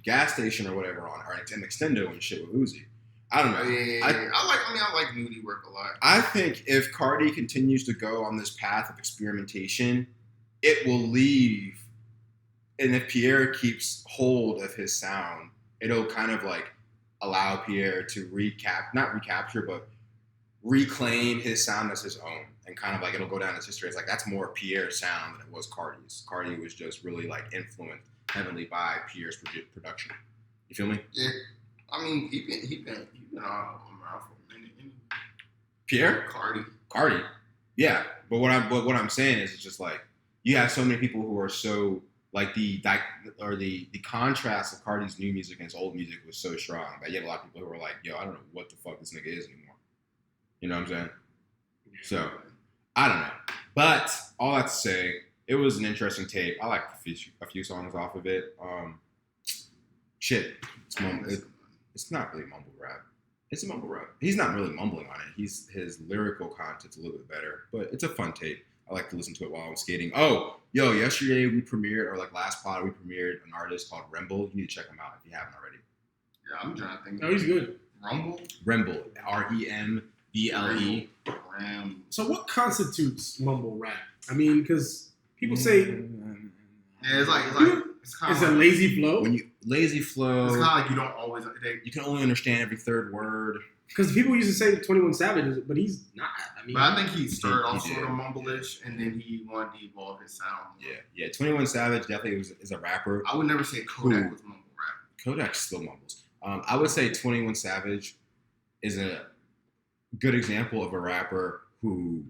Gas Station or whatever on, or an Extendo and shit with Uzi. I don't know. Yeah, I like Nudie work a lot. I think if Cardi continues to go on this path of experimentation, it will leave. And if Pierre keeps hold of his sound, it'll kind of like allow Pierre to not recapture, but reclaim his sound as his own. And kind of like it'll go down as history. It's like that's more Pierre's sound than it was Cardi's. Cardi was just really like influenced heavily by Pierre's production. You feel me? Yeah. I mean, he been around for a minute. Pierre? Cardi. Yeah. But what I'm saying is it's just like you have so many people who are so like the contrast of Cardi's new music and his old music was so strong that you have a lot of people who are like, yo, I don't know what the fuck this nigga is anymore. You know what I'm saying? So I don't know. But all that to say, it was an interesting tape. I like a few songs off of it. It's not really mumble rap. It's a mumble rap. He's not really mumbling on it. His lyrical content's a little bit better, but it's a fun tape. I like to listen to it while I'm skating. Oh, yo, yesterday we premiered, or like last pod, we premiered an artist called Remble. You need to check him out if you haven't already. Yeah, I'm trying to think. Oh, he's good. Remble, Remble. So what constitutes mumble rap? I mean, because people say yeah, it's kind it's of a lazy flow. When you lazy flow, it's kind of like you don't always. You can only understand every third word. Because people used to say 21 Savage, but he's not. I mean, but I think he started off he sort of mumble-ish, and then he wanted to evolve his sound. Yeah. 21 Savage definitely is a rapper. I would never say Kodak was mumble rap. Kodak still mumbles. I would say 21 Savage is a good example of a rapper who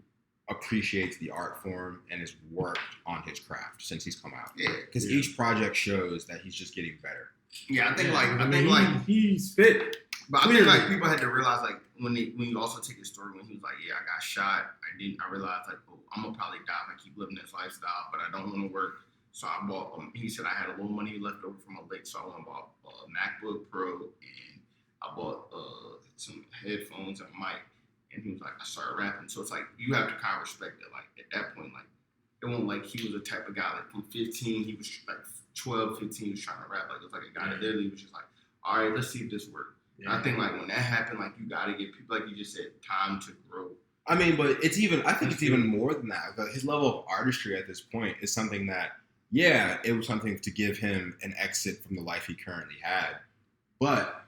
appreciates the art form and has worked on his craft since he's come out. Yeah, because each project shows that he's just getting better. Yeah, I think he's fit. But I think like people had to realize like when you also take his story when he was like, yeah, I got shot. I realized like, oh, I'm gonna probably die if I keep living this lifestyle, but I don't want to work. So I bought. He said I had a little money left over from a lake, so I went and bought a MacBook Pro and I bought some headphones and a mic. And he was like, I started rapping. So it's like you have to kind of respect that. Like at that point, like it wasn't like he was the type of guy like from 15, he was like 12, 15, he was trying to rap. Like it was like a guy that literally was just like, all right, let's see if this works. Yeah. I think like when that happened, like you gotta give people, like you just said, time to grow. I mean, but I think it's even more than that. His level of artistry at this point is something that, yeah, it was something to give him an exit from the life he currently had. But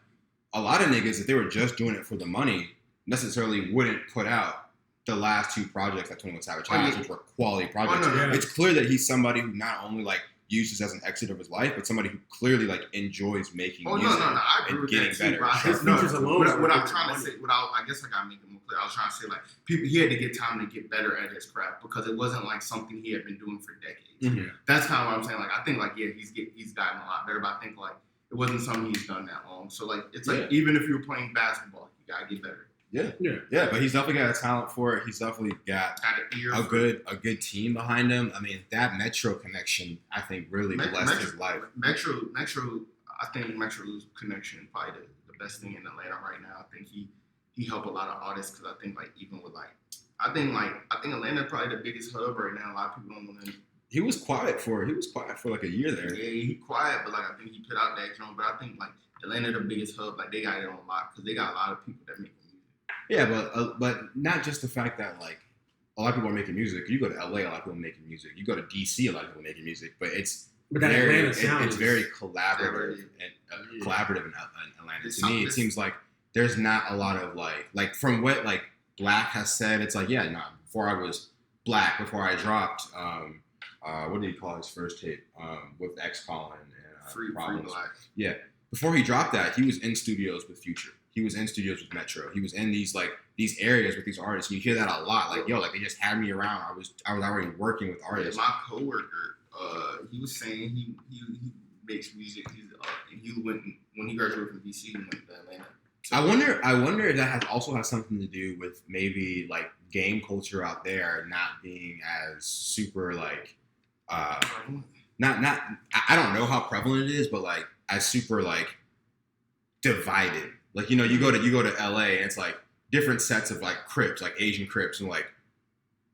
a lot of niggas, if they were just doing it for the money, necessarily wouldn't put out the last 2 projects that 21 Savage has, which were quality projects. It's clear that he's somebody who not only like uses as an exit of his life, but somebody who clearly like enjoys making music I agree and with getting that better. His features alone. What I'm trying to say, I guess I gotta make it more clear. I was trying to say like he had to get time to get better at his craft because it wasn't like something he had been doing for decades. Mm-hmm. That's kind of what I'm saying. Like I think like he's gotten a lot better, but I think like it wasn't something he's done that long. So like it's like even if you're playing basketball, you gotta get better. Yeah, but he's definitely got a talent for it. He's definitely got a good team behind him. I mean, that Metro connection, I think, really blessed his life. Metro, I think Metro's connection probably the best thing in Atlanta right now. I think he helped a lot of artists because I think like even with like I think Atlanta probably the biggest hub right now. A lot of people don't want to He was quiet for like a year there. Yeah, he quiet, but like I think he put out that joint. But I think like Atlanta the biggest hub, like they got it on lock because they got a lot of people that make music. Yeah, but not just the fact that like a lot of people are making music. You go to LA, a lot of people are making music. You go to DC, a lot of people are making music. But that Atlanta it's sound is very collaborative and collaborative in Atlanta. To me, it seems like there's not a lot of like from what like Black has said. It's like before I was Black, before I dropped what did he call his first tape with X Colin and Free Problems. Black. Yeah, before he dropped that, he was in studios with Future. He was in studios with Metro. He was in these areas with these artists. And you hear that a lot. Like, yo, like they just had me around. I was already working with artists. Yeah, my coworker, he was saying he makes music. He went when he graduated from DC. He went to Atlanta. So, I wonder if that also has something to do with maybe like game culture out there not being as super like not I don't know how prevalent it is, but like as super like divided. Like, you go to LA and it's like different sets of like Crips, like Asian Crips and like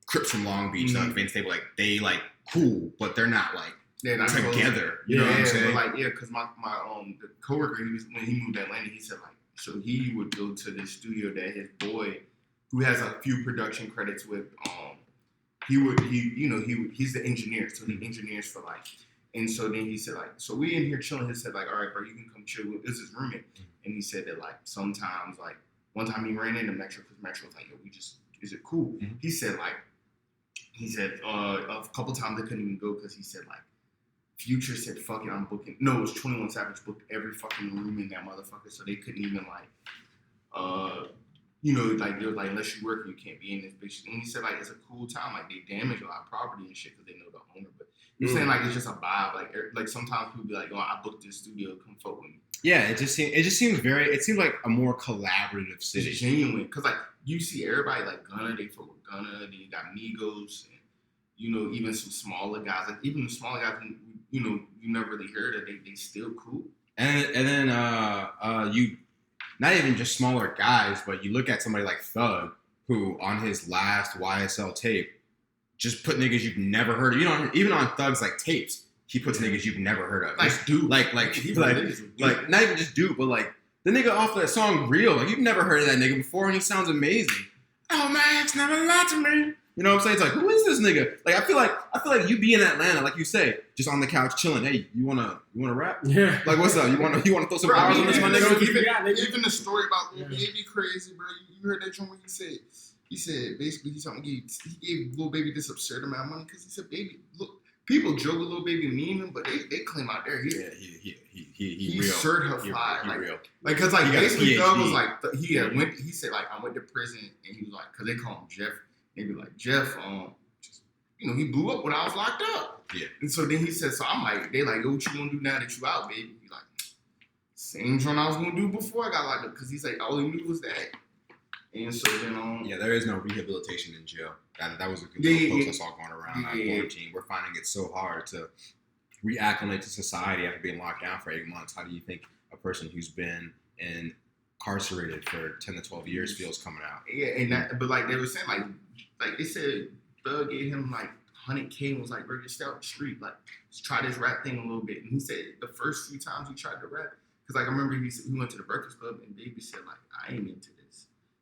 Crips from Long Beach, like Vince Table, like they like cool, but they're not like together. You know what I'm saying? But like because my the coworker, when he moved to Atlanta, he said like so he would go to the studio that his boy, who has a few production credits with, he's the engineer, so he engineers for like. And so then he said, like, so we in here chilling. He said, like, all right, bro, you can come chill with this is his roommate. And he said that, like, sometimes, like, one time he ran into Metro because Metro was like, yo, is it cool? Mm-hmm. He said a couple times they couldn't even go because he said, like, Future said, fuck it, I'm booking. No, it was 21 Savage booked every fucking room in that motherfucker, so they couldn't even, like, like, they was like, unless you work, you can't be in this bitch. And he said, like, it's a cool time. Like, they damage a lot of property and shit because they know the owner, but you're saying like it's just a vibe, like sometimes people be like, "Oh, I booked this studio, come fuck with me." Yeah, it seems like a more collaborative city. It's genuine, cause like you see everybody like Gunna, they fuck with Gunna. Then you got Migos, and even some smaller guys, like even the smaller guys, you never really heard of, they still cool. And then you not even just smaller guys, but you look at somebody like Thug, who on his last YSL tape. Just put niggas you've never heard of. Even on Thug's like tapes, he puts niggas you've never heard of. Like Duke. Like not even just Duke, but like the nigga off that song Real. Like you've never heard of that nigga before and he sounds amazing. Oh my ex never lied to me. You know what I'm saying? It's like, who is this nigga? Like I feel like you be in Atlanta, like you say, just on the couch chilling. Hey, you wanna rap? Yeah. Like what's up? You wanna throw some bars on this, my nigga? Even the story about Lil Baby crazy, bro. You heard that joint when he said basically he gave Lil Baby this absurd amount of money because he said, baby, look, people joke with Lil Baby mean him, but they claim out there he real. Certified, he real. Like because like basically Thug was like he said like I went to prison and he was like because they call him Jeff, they be like Jeff he blew up when I was locked up. Yeah. And so then he said, so I'm like, they like, what you gonna do now that you out, baby? He like, same joint I was gonna do before I got locked up because he's like all he knew was that. And so then there is no rehabilitation in jail. That was a good post I saw going around quarantine. We're finding it so hard to reacclimate to society after being locked down for 8 months. How do you think a person who's been incarcerated for 10 to 12 years feels coming out? Yeah, but like they were saying, like they said, Thug gave him like 100K and was like, bro, just stay out the street, like just try this rap thing a little bit. And he said the first few times he tried to rap, because like I remember he went to the Breakfast Club and Baby said like, I ain't into this.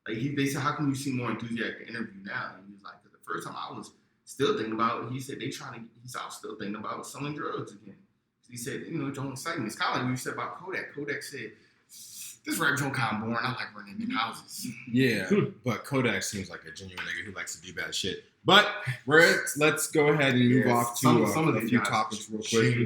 Like they said, how come you seem more enthusiastic interview now? And he was like, because the first time I was still thinking about it, he said I was still thinking about selling drugs again. He said, don't excite me. It's kind of like what you said about Kodak. Kodak said, this rap joint kind of boring. I like running in houses. Yeah, but Kodak seems like a genuine nigga who likes to do bad shit. But let's go ahead and move off to a few topics real quick.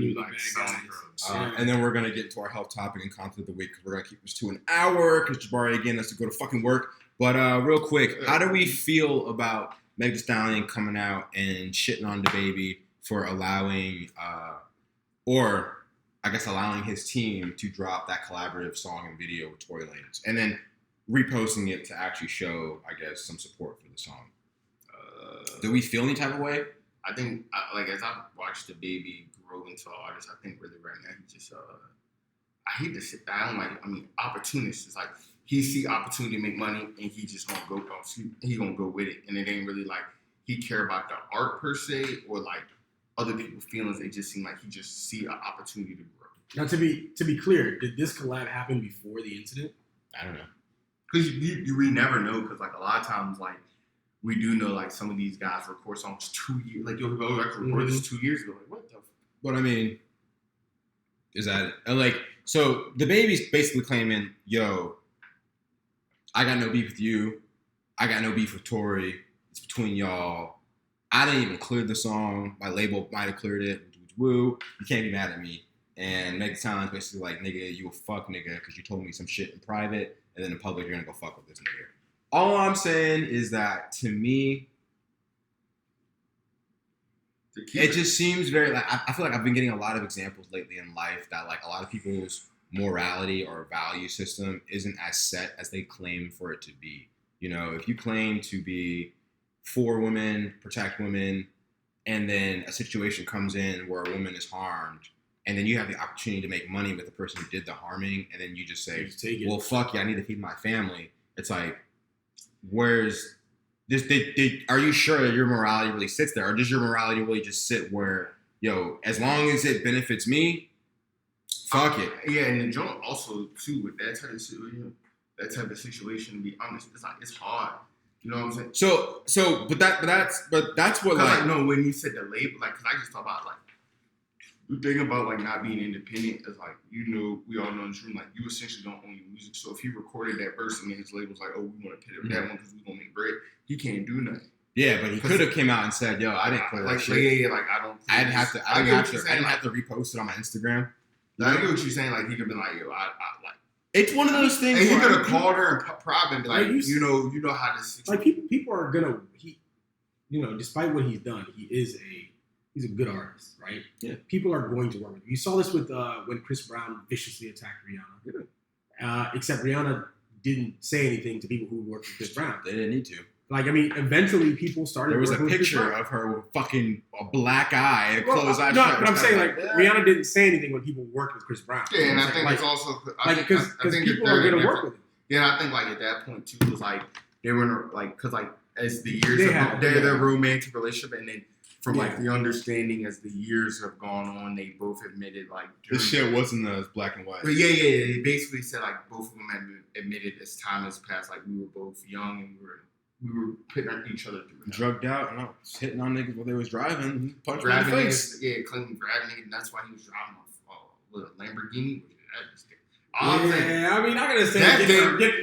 And then we're going to get into our health topic and content of the week because we're going to keep this to an hour because Jabari, again, has to go to fucking work. But real quick, how do we feel about Meg Thee Stallion coming out and shitting on DaBaby for allowing his team to drop that collaborative song and video with Tory Lanez and then reposting it to actually show, I guess, some support for the song? Do we feel any type of way? I think, as I've watched DaBaby grow into an artist, I think really right now he just, I hate to sit down, opportunist. It's like he see opportunity to make money and he just gonna go with it. And it ain't really like he care about the art per se or like other people's feelings. It just seemed like he just see an opportunity to grow. Now, to be clear, did this collab happen before the incident? I don't know. Because we never know. Because like a lot of times, like we do know, like some of these guys record songs 2 years. Like you'll go, I could record this 2 years ago. Like what the? But I mean, is that like so? The baby's basically claiming, "Yo, I got no beef with you. I got no beef with Tory. It's between y'all. I didn't even clear the song. My label might have cleared it. Woo! You can't be mad at me." And Meg Thee Stallion's basically like, "Nigga, you a fuck nigga because you told me some shit in private, and then in public you're gonna go fuck with this nigga." All I'm saying is that to me, it just seems very like I feel like I've been getting a lot of examples lately in life that like a lot of people's morality or value system isn't as set as they claim for it to be. You know, if you claim to be for women, protect women, and then a situation comes in where a woman is harmed, and then you have the opportunity to make money with the person who did the harming, and then you just say, take it. "Well, fuck you, I need to feed my family." It's like, where's this? Are you sure that your morality really sits there, or does your morality really just sit where, yo, as long as it benefits me, fuck it? Yeah, and the joint also too with that type of situation. To be honest, it's like it's hard. You know what I'm saying? So, but that's what like no, when you said the label, like, cause I just thought about like the thing about like not being independent is like, you know, we all know in the room, like you essentially don't own your music. So if he recorded that verse and then his label's like, "Oh, we want to put it with that one because we gonna make bread," he can't do nothing. Yeah, but he could have came out and said, "Yo, I didn't clear that shit." Yeah, like I don't. I didn't have to repost it on my Instagram. I get what you're saying. Like he could have been like, "Yo, I like." It's one of those things. And he where could have called her and private and be like, you know how this. Like people are gonna despite what he's done, he's a good artist, right? Yeah. People are going to work with him. You saw this with when Chris Brown viciously attacked Rihanna. Yeah. Except Rihanna didn't say anything to people who worked with Chris Brown. They didn't need to. Like, I mean, eventually people started. There was a working with Chris picture Brown. of her with fucking a black eye and a closed eye. No, but I'm saying like Rihanna didn't say anything when people worked with Chris Brown. Yeah, and I think it's also because people are going to work with him. Yeah, I think like at that point too was like they were like because like as the years their romantic relationship, and then from like the understanding as the years have gone on, they both admitted like this shit wasn't as black and white. But yeah. They basically said like both of them had admitted as time has passed, like we were both young and we were putting each other through. Drugged out and I was hitting on niggas while they was driving, punching grabbing in the face. Claiming grabbing niggas, and that's why he was driving a little Lamborghini. Yeah, I mean, I'm gonna say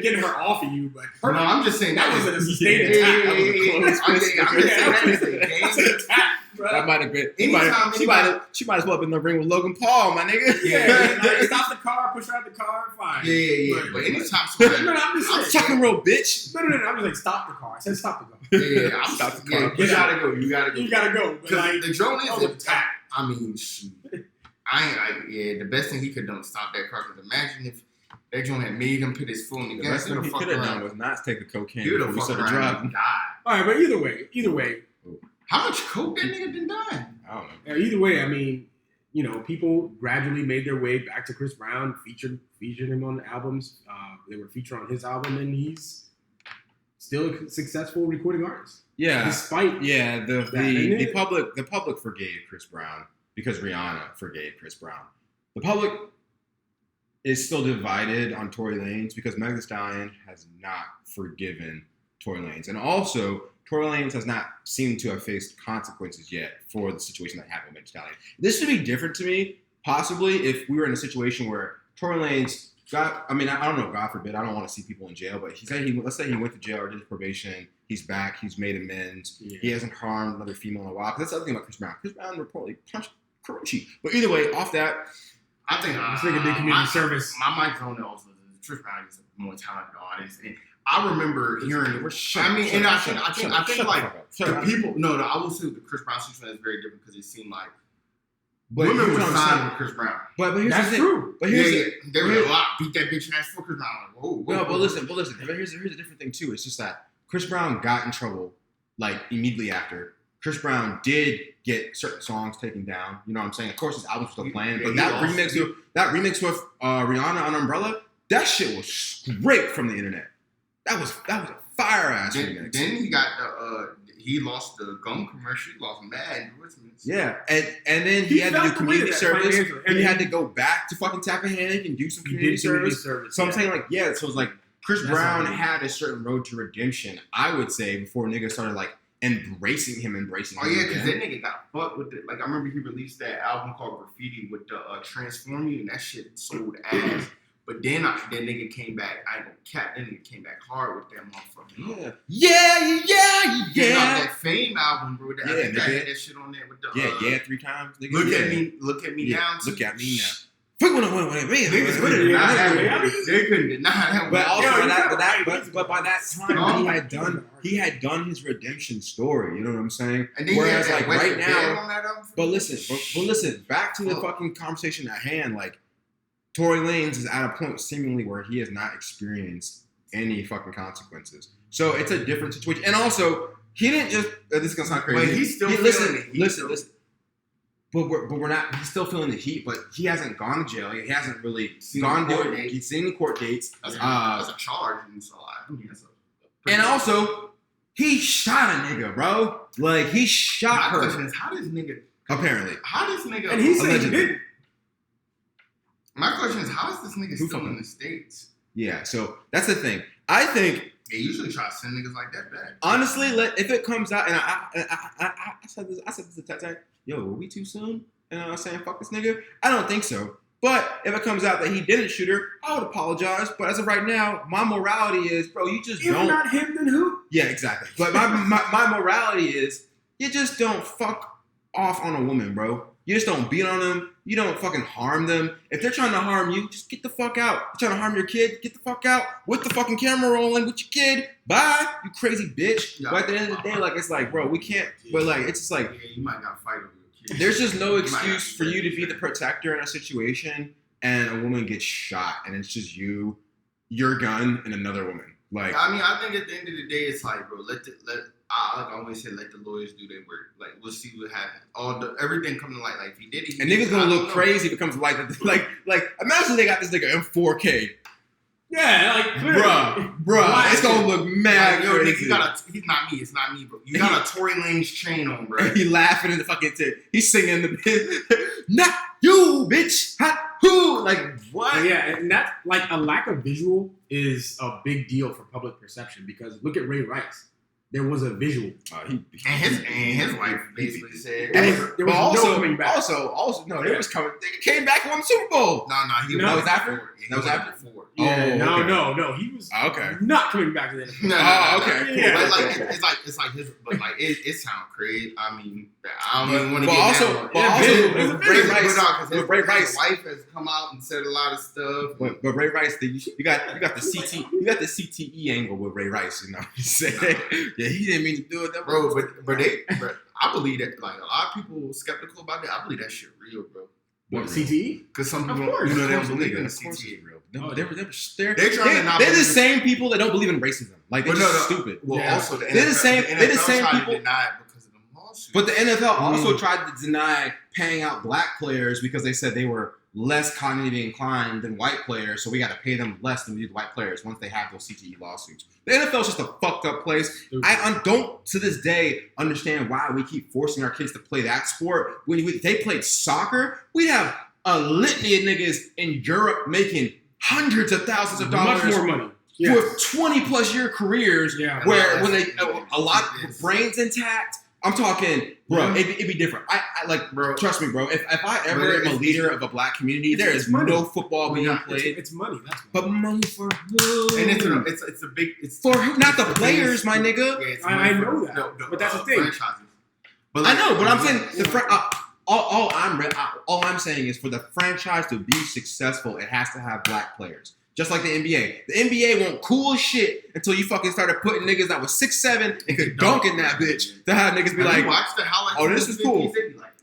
getting her off of you, but no, I'm just saying that wasn't a sustained attack. That was a close attack. That might have been. She might as well have been in the ring with Logan Paul, my nigga. Yeah, like, stop the car, push her out the car, fine. Yeah. But anytime I'm talking real, bitch. No. I'm just like stop the car. I said stop the car. Yeah, I'm stop the car. You gotta go. You gotta go. But like, the drone is attack. I mean, shoot. The best thing he could have done was stop that car. Because imagine if that joint had made him put his foot in the gas. The best thing he could have done was not take the cocaine. He would have fucked around and died. All right, but either way. How much coke that nigga been done? I don't know. Either way, I mean, people gradually made their way back to Chris Brown, featured him on albums. They were featured on his album, and he's still a successful recording artist. Yeah, despite the public forgave Chris Brown because Rihanna forgave Chris Brown. The public is still divided on Tory Lanez because Meg Thee Stallion has not forgiven Tory Lanez, and also Tory Lanez has not seemed to have faced consequences yet for the situation that happened with Meg Thee Stallion. This would be different to me, possibly, if we were in a situation where Tory Lanez I don't know, God forbid, I don't want to see people in jail, but let's say he went to jail or did probation, he's back, he's made amends, he hasn't harmed another female in a while. Because that's the other thing about Chris Brown. Chris Brown reportedly punched Karuchi. But either way, off that, I think this nigga did community service. My microphone also is Chris Brown is a more talented artist. And I remember hearing I think the people. No, I will say the Chris Brown situation is very different because it seemed like women were signed with Chris Brown. But here's that's true. But they were a lot beat that bitch ass for Chris Brown. Like, whoa. But listen. But here's a different thing too. It's just that Chris Brown got in trouble like immediately after. Chris Brown did get certain songs taken down. You know what I'm saying? Of course, his album's still playing, but that remix with Rihanna on Umbrella, that shit was straight from the internet. That was a fire ass remix. Then he he lost the gum commercial. He lost mad endorsements. Yeah, and then he had to do felt the weight community of that service. financially. And he had to go back to fucking Tappahannock and do some community service. So I'm saying, like, yeah, so it's like Chris That's Brown what I mean. had a certain road to redemption, I would say, before niggas started, like, embracing him. Oh yeah, because that nigga got fucked with it. Like I remember he released that album called Graffiti with the Transform You, and that shit sold ass. But then that nigga came back. I ain't gonna cap. That nigga came back hard with that motherfucker. Yeah. That Fame album, bro. That, Yeah, I think that nigga. had that shit on there with the. Yeah, 3 times. Nigga. Look at me Yeah, now. look at me now. Niggas couldn't deny that. They couldn't deny that. But also Yeah, but by that time he had done his redemption story. You know what I'm saying? And then Whereas like West right Bell now, on that album. but listen, back to the fucking conversation at hand. Like Tory Lanez is at a point seemingly where he has not experienced any fucking consequences. So it's a different situation. And also, he didn't just. This is gonna sound crazy. But he's still feeling the heat, listen. though. But we're not. He's still feeling the heat, but he hasn't gone to jail. He hasn't really Seen gone the court to. dates. He's seen the court dates. That's a charge, and so I mean, that's a And also, he shot a nigga, bro. Like he shot my her. question is, how does nigga? Apparently, How does nigga? And he said he Allegedly. didn't. My question is, how is this nigga Who still fucking- in the States? yeah. So that's the thing. I think They usually try to send niggas like that back. honestly, if it comes out, and I said this to Tete, yo, were we too soon? You know what I'm saying? Fuck this nigga. I don't think so. But if it comes out that he didn't shoot her, I would apologize. But as of right now, my morality is, bro, you just If don't. not him, then who? Yeah, exactly. But my morality is, you just don't fuck off on a woman, bro. You just don't beat on them. You don't fucking harm them. If they're trying to harm you, just get the fuck out. They're trying to harm your kid, get the fuck out. With the fucking camera rolling with your kid. Bye, you crazy bitch. Yeah. But at the end of the day, like, it's like, bro, we can't. But like, it's just like, Yeah, you might got to fight over your kid. there's just no You might have excuse to for you to do be the that. protector in a situation and a woman gets shot and it's just you, your gun, and another woman. Like, I mean, I think at the end of the day, it's like, bro, I always say, let the lawyers do their work. Like, we'll see what happens. Everything coming to light. Like, if he did it, and niggas gonna look crazy if it comes to light. Like, imagine they got this nigga in 4K. Yeah, like Bruh, it's gonna look mad Yo, nigga, crazy. he's not me. It's not me, bro. You got a Tory Lanez chain on, bro. He laughing in the fucking tit. He's singing the not you, bitch. Ha, who? Like what? Yeah, and that's like a lack of visual is a big deal for public perception because look at Ray Rice. There was a visual. And his wife basically said, There was But no coming back. Also, no, they was coming. They came back and won the Super Bowl. no, he No, was that was after? before. He That was after? before. Yeah, Oh, okay. no, he was Okay. not coming back to the NFL. No, okay, cool. But like, it's like his, but like it sounds crazy. I mean, I don't even want to But get also, down. but Yeah, also, visual. It's a with Ray visual. Rice, with Ray his Rice, wife has come out and said a lot of stuff. but Ray Rice, you got the CTE angle with Ray Rice. You know what I'm saying? Yeah, he didn't mean to do it, that Bro, but I believe that like a lot of people skeptical about that. I believe that shit real, bro. What, CTE? Because some Of people, course. they Of don't course, believe in the of course CTE. it's real. Oh, They're They're trying to not they're the believe- same people that don't believe in racism. Like they're But no, just no. stupid. Well, Yeah. also the They're the NFL same- they're the same tried people- to deny it because of the lawsuits. But the NFL also tried to deny paying out black players because they said they were less cognitively inclined than white players, so we got to pay them less than we do white players once they have those CTE lawsuits. The NFL is just a fucked up place. I don't, to this day, understand why we keep forcing our kids to play that sport. When they played soccer, we'd have a litany of niggas in Europe making hundreds of thousands of dollars Much more money. Yeah. with 20-plus year careers Yeah. where when they a lot with brains intact. I'm talking, bro. Yeah. It'd be different. I like, bro, trust me, bro. If I But ever am a it's- leader of a black community, it's- there it's is money. no football being Yeah, played. It's money. That's why. But money for who? and it's a big it's For who? Not the it's players, biggest- my nigga. Yeah, it's I money know for that, but that's the thing. Franchises. But I know, but I'm saying yeah. all I'm saying is for the franchise to be successful, it has to have black players. Just like the NBA. The NBA won't cool as shit until you fucking started putting niggas that was 6'7" and could dunk in that bitch to have niggas be Have you like, watched the highlights? oh, of this the is cool. Yankees? They be like,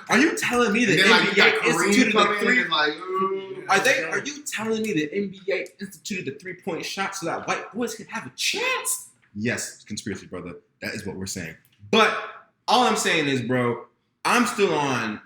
are you telling me the and then like you got NBA Kareem instituted the coming in three? and like, ooh. Are you telling me the NBA instituted the 3-point shot so that white boys could have a chance? Yes, conspiracy brother. That is what we're saying. But all I'm saying is, bro, I'm still on,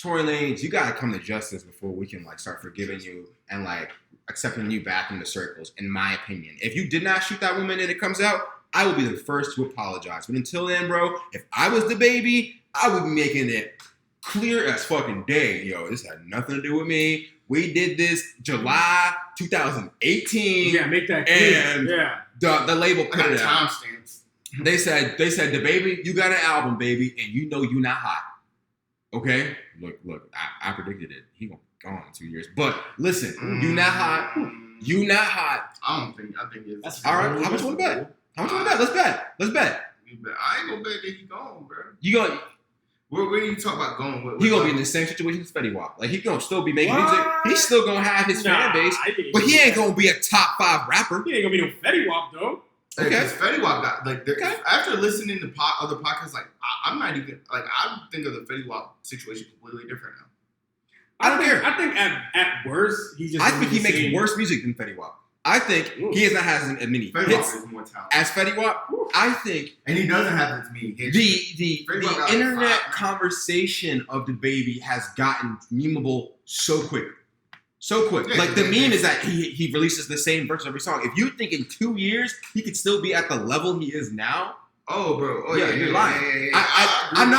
Tory Lanez, you gotta come to justice before we can like start forgiving you and like accepting you back into circles. In my opinion, if you did not shoot that woman and it comes out, I will be the first to apologize. But until then, bro, if I was the baby, I would be making it clear as fucking day. Yo, this had nothing to do with me. We did this July 2018. Yeah, make that clear. And yeah. the label I put got it out. timestamps. They said, the baby, you got an album, baby, and you know you not hot. Okay? Look, I predicted it. He gonna be gone in 2 years. But listen, you not hot. You not hot. I think it's. That's All right, how much you want to bet? How much you want to bet? Let's bet. I ain't gonna bet that he gone, bro. You gonna Where you talk about going? he gonna be in the same situation as Fetty Wap. Like he gonna still be making music. He's still gonna have his fan base, but he ain't gonna be a top 5 rapper. He ain't gonna be no Fetty Wap though. Okay. Okay. Because Fetty Wap got like Okay. after listening to other podcasts, like I'm not even like I think of the Fetty Wap situation completely different now. I don't care. I think at worst he just. I think he makes worse music than Fetty Wap. I think he has not had as many Fetty Wap hits is more talented, as Fetty Wap. I think and he doesn't have as many hits. the Fetty Wap got internet 5. conversation of the baby has gotten memeable so quick. So quick. Yeah, like the yeah, meme is that he releases the same verse every song. If you think in 2 years he could still be at the level he is now, Oh, bro. Oh, yeah, yeah, you're yeah, lying. yeah, yeah. I'm agree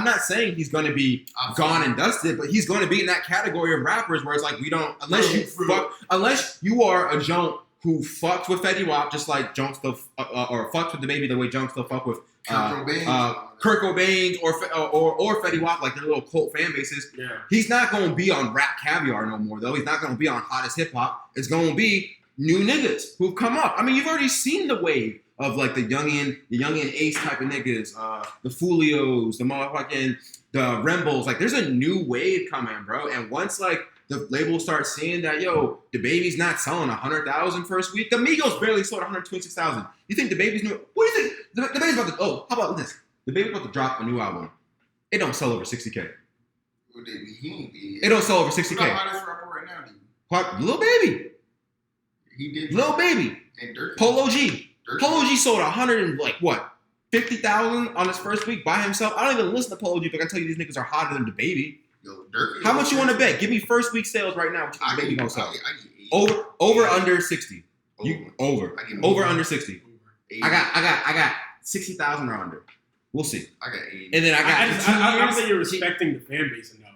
not with saying he's gonna be gone and dusted, but he's gonna be in that category of rappers where it's like we don't unless you are a junk who fucked with Fetty Wap just like Junk still or fucked with the baby the way Junk still fuck with Kurt Cobain or Fetty Wap, like their little cult fan bases. Yeah. He's not gonna be on Rap Caviar no more though. He's not gonna be on Hottest Hip Hop. It's gonna be new niggas who've come up. I mean, you've already seen the wave of like the youngin Ace type of niggas, the Fulios, the motherfucking the Rembles. Like, there's a new wave coming, bro. And once like the label starts seeing that, yo, the baby's not selling 100,000 first week. The Migos barely sold 126,000. You think the baby's new? What do you think? The baby's about to? Oh, how about this? The baby's about to drop a new album. It don't sell over 60K. It don't sell over 60K. Who's the hottest rapper right now? What? Lil Baby. He did. Lil Baby. And Dirk. Polo G. Polo G sold 50,000 on his first week by himself. I don't even listen to Polo G, but I can tell you these niggas are hotter than the baby. Yo, Dirk. How much you want to bet? Give me first week sales right now. What you think the baby gonna sell? Over under 60. Over under 60. I got 60,000 or under. We'll see. I got 80. And then I don't think you're respecting the fan base enough.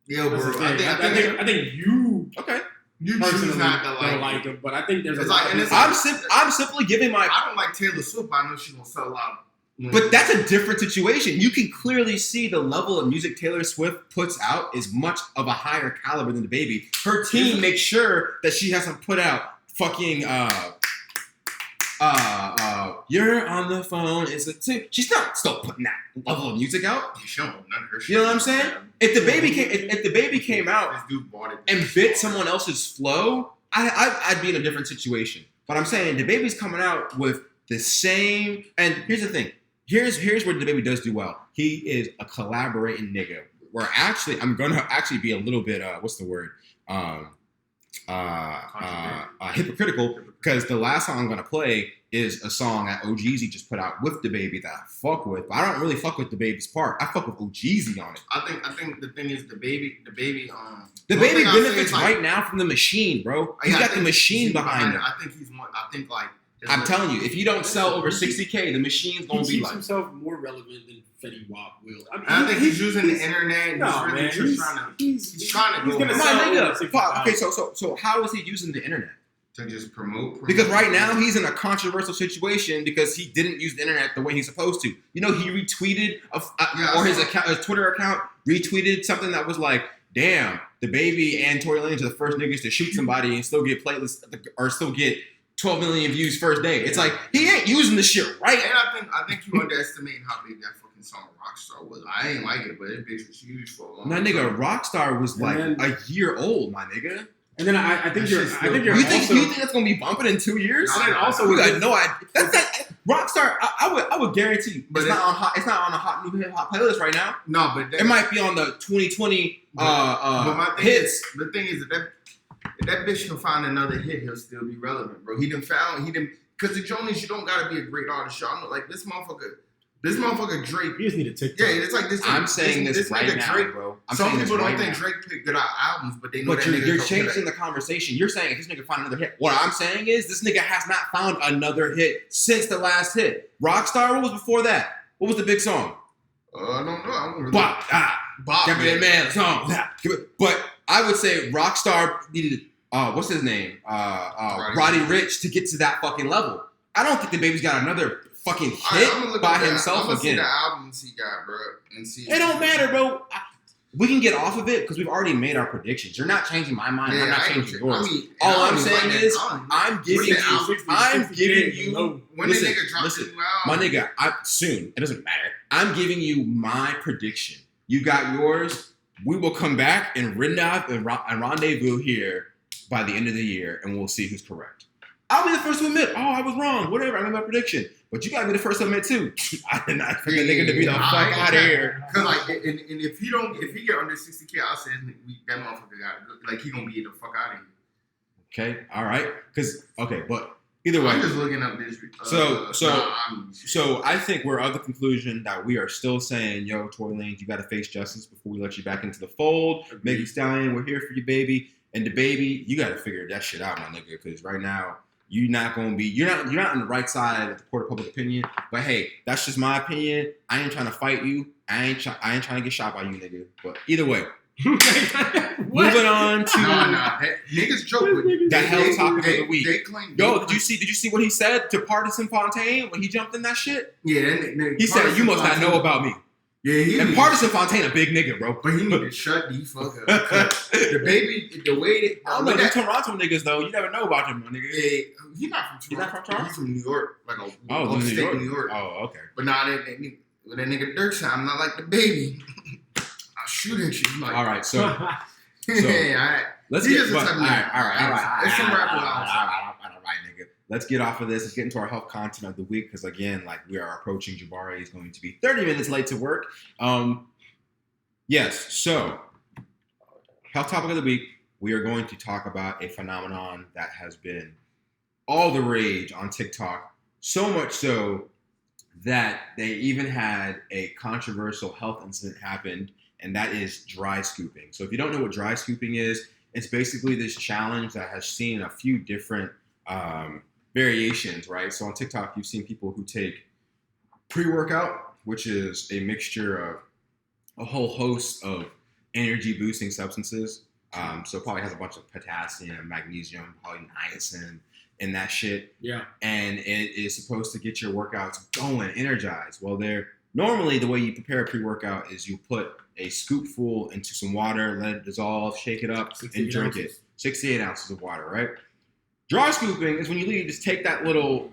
Yo, bro. That's the thing. I think you okay. You personally choose not to don't like like him, but I think there's It's a like- lot and of it's I'm simply giving my. I don't like Taylor Swift, but I know she's gonna sell a lot. But that's a different situation. You can clearly see the level of music Taylor Swift puts out is much of a higher caliber than the baby. Her team makes sure that she hasn't put out fucking you're on the phone. She's not still putting that level of music out. she don't know none of her shit. You know what I'm saying? If the baby came out This dude bought it and bit someone else's flow, I'd be in a different situation. But I'm saying the baby's coming out with the same. And here's the thing. Here's where the baby does do well. He is a collaborating nigga. Where actually, I'm gonna actually be a little bit what's the word? Hypocritical, because the last song I'm gonna play is a song that OGeezy just put out with the baby that I fuck with. But I don't really fuck with the baby's part. I fuck with OGeezy on it. I think the thing is the baby The baby benefits right now from the machine, bro. He's got the machine behind him. I think he's one. I think like I'm telling you, if you don't sell over 60K, the machine's gonna he be keeps like. himself more relevant than Fetty Wap will. I think he's using the internet. No, He's really man. just trying to. He's trying to He's go gonna My sell nigga, over 60,000. okay, so how is he using the internet? to just promote. Because right now he's in a controversial situation because he didn't use the internet the way he's supposed to. You know, he retweeted or his Twitter account retweeted something that was like, "Damn, the baby and Tory Lanez are the first niggas to shoot somebody and still get playlists or still get 12 million views first day." It's like he ain't using the shit right. And I think you underestimating how big that fucking song Rockstar was. I ain't like it, but it bitch was huge for a long My time. nigga, Rockstar was like And then- a year old, my nigga. And then I think That you're. shit's I think you're You think also. you think that's gonna be bumping in 2 years? And then also You with got this- no idea. That's that Rockstar. I would guarantee you, But it's not on hot. It's not on a hot new hip hop playlist right now. No, but that, It might be on the 2020 but my thing hits. is, the thing is that if that bitch can find another hit, he'll still be relevant, bro. Because the Jonas, you don't gotta be a great artist. Y'all know, like this motherfucker This motherfucker Drake. You just need a TikTok. Yeah, it's like this. I'm saying this right nigga now, Drake, bro. I'm some saying this people don't right think now. Drake picked good albums, but they know But that you're nigga changing the conversation. You're saying if this nigga find another hit. What I'm saying is this nigga has not found another hit since the last hit. Rockstar, what was before that? What was the big song? I don't know. I don't really. Bop, Bop. give me that man song. But I would say Rockstar needed, what's his name? Roddy Ricch to get to that fucking level. I don't think the baby's got another fucking hit by himself I'm gonna see again. the albums he got, bro, and see. It don't matter, bro. We can get off of it because we've already made our predictions. You're not changing my mind. I'm not changing yours. All I'm saying is I'm giving you. When the nigga drops the new My album, nigga, soon. It doesn't matter. I'm giving you my prediction. You got yours. We will come back and rendezvous here by the end of the year, and we'll see who's correct. I'll be the first to admit, I was wrong. Whatever, I made my prediction. But you gotta be the first to admit too. I did not expect the nigga to be the fuck out of here. Cause like, and if he get under 60K, I'll say that motherfucker got like he gonna be the fuck out of here. Okay, all right. But either way. I'm just looking up this. So I think we're of the conclusion that we are still saying, yo, Tory Lanez, you got to face justice before we let you back into the fold. Megan Stallion, we're here for you, baby. And the baby, you got to figure that shit out, my nigga, because right now you're not on the right side of the court of public opinion. But hey, that's just my opinion. I ain't trying to fight you. I ain't trying to get shot by you, nigga. But either way. Moving on to niggas joke with the health topic of the week. They claim. Yo, did you see what he said to Partisan Fontaine when he jumped in that shit? Yeah, he said, "You must not know about me." Yeah, and Partisan Fontaine a big nigga, bro. But he need to shut the fuck up. The baby, the way that I don't know, these Toronto niggas though. You never know about them, nigga. Yeah, he's not from Toronto. He's not from Toronto. He's from New York, like New York. Oh, okay. But nah, that nigga Dirk said, "I'm not like the baby." I'll shoot at you. Like, all right, so yeah, let's he get. all right. Let's some rapper. All right, nigga. Let's get off of this. Let's get into our health content of the week because again, like we are approaching Jabari is going to be 30 minutes late to work. Yes. So, health topic of the week. We are going to talk about a phenomenon that has been all the rage on TikTok. So much so that they even had a controversial health incident happen, and that is dry scooping. So if you don't know what dry scooping is, it's basically this challenge that has seen a few different variations, right? So on TikTok, you've seen people who take pre-workout, which is a mixture of a whole host of energy-boosting substances. So it probably has a bunch of potassium, magnesium, probably niacin, and that shit. Yeah. And it is supposed to get your workouts going, energized. Well, normally the way you prepare a pre-workout is you put a scoopful into some water, let it dissolve, shake it up, and drink it. 68 ounces of water, right? Dry scooping is when you literally just take that little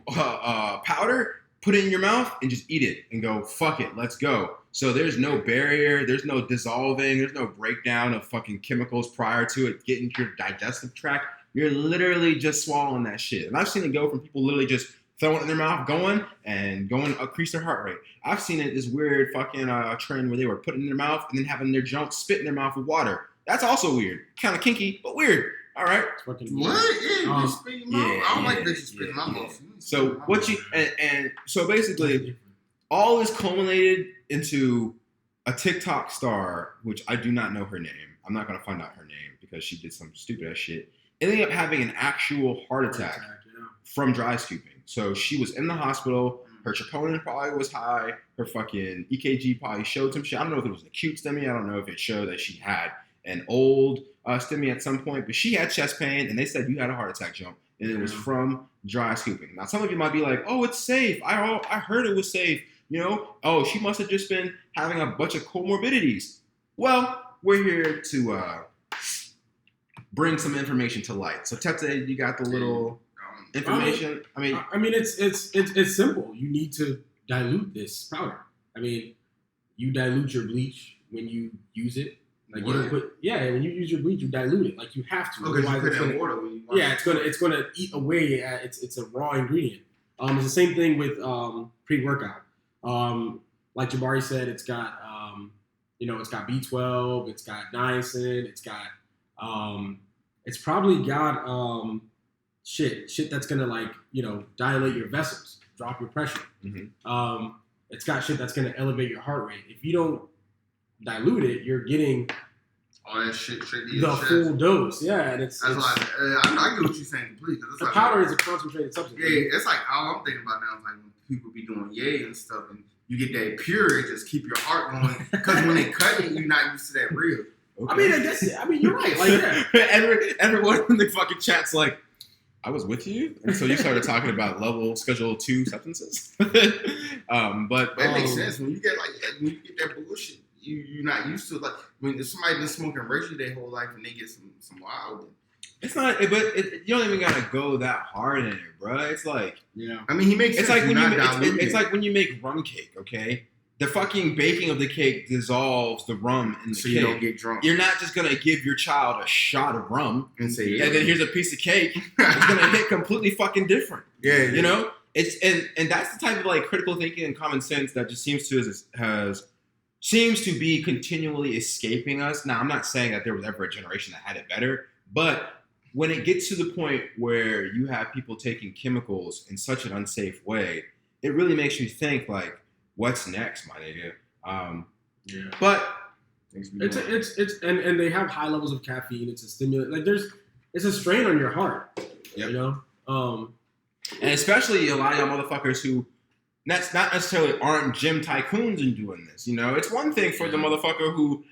powder, put it in your mouth, and just eat it and go, fuck it, let's go. So there's no barrier, there's no dissolving, there's no breakdown of fucking chemicals prior to it getting to your digestive tract. You're literally just swallowing that shit. And I've seen it go from people literally just throwing it in their mouth, going, increase their heart rate. I've seen it, this weird fucking trend where they were putting it in their mouth and then having their junk spit in their mouth with water. That's also weird. Kind of kinky, but weird. All right. What? Yeah, spit in my mouth. I don't like bitches spit in my mouth. So what you and so basically, all is culminated into a TikTok star, which I do not know her name. I'm not gonna find out her name because she did some stupid ass shit. Ending up having an actual heart attack from dry scooping. So she was in the hospital. Her troponin probably was high. Her fucking EKG probably showed some shit. I don't know if it was an acute STEMI. I don't know if it showed that she had an old STEMI at some point, but she had chest pain, and they said you had a heart attack jump, and it was from dry scooping. Now, some of you might be like, "Oh, it's safe. I heard it was safe." You know, oh, she must have just been having a bunch of comorbidities. Well, we're here to bring some information to light. So, Tete, you got the little information. I mean, it's simple. You need to dilute this powder. I mean, you dilute your bleach when you use it. Like you don't put, when you use your bleach, you dilute it. Like you have to. Otherwise, you put it in water. It's gonna eat away. It's a raw ingredient. It's the same thing with pre-workout. Like Jabari said, it's got it's got B12, it's got niacin, it's probably got shit that's gonna dilate your vessels, drop your pressure. Mm-hmm. it's got shit that's gonna elevate your heart rate. If you don't dilute it, you're getting all that shit straight to the your chest. full dose. Yeah, and it's That's why I get what you're saying completely. the powder is a concentrated substance. Yeah, it's like all I'm thinking about now is like when people be doing yay and stuff, and you get that pure, it just keep your heart going. Because when they cut it, you're not used to that real. Okay. I mean, you're right. Like, yeah. Everyone in the fucking chat's like, I was with you, and so you started talking about level Schedule 2 substances. But That makes sense when you get that bullshit. You're not used to it. Like when if somebody been smoking Reggie their whole life and they get some wild. it's not. But you don't even gotta go that hard in it, bro. It's like, Yeah. I mean, he makes it's sense. like when You're you not diluting it's it. like when you make rum cake. Okay, the fucking baking of the cake dissolves the rum in the so cake. you don't get drunk You're not just gonna give your child a shot of rum and say yeah. and then here's a piece of cake. It's gonna hit completely fucking different. yeah, You know, it's and that's the type of like critical thinking and common sense that just seems to be continually escaping us. Now, I'm not saying that there was ever a generation that had it better, but when it gets to the point where you have people taking chemicals in such an unsafe way, it really makes you think like, what's next, my nigga? Yeah. But It's and they have high levels of caffeine. It's a stimulant. Like it's a strain on your heart. Yep. You know. And especially a lot of y'all motherfuckers who that's not necessarily aren't gym tycoons in doing this. You know, it's one thing for the motherfucker who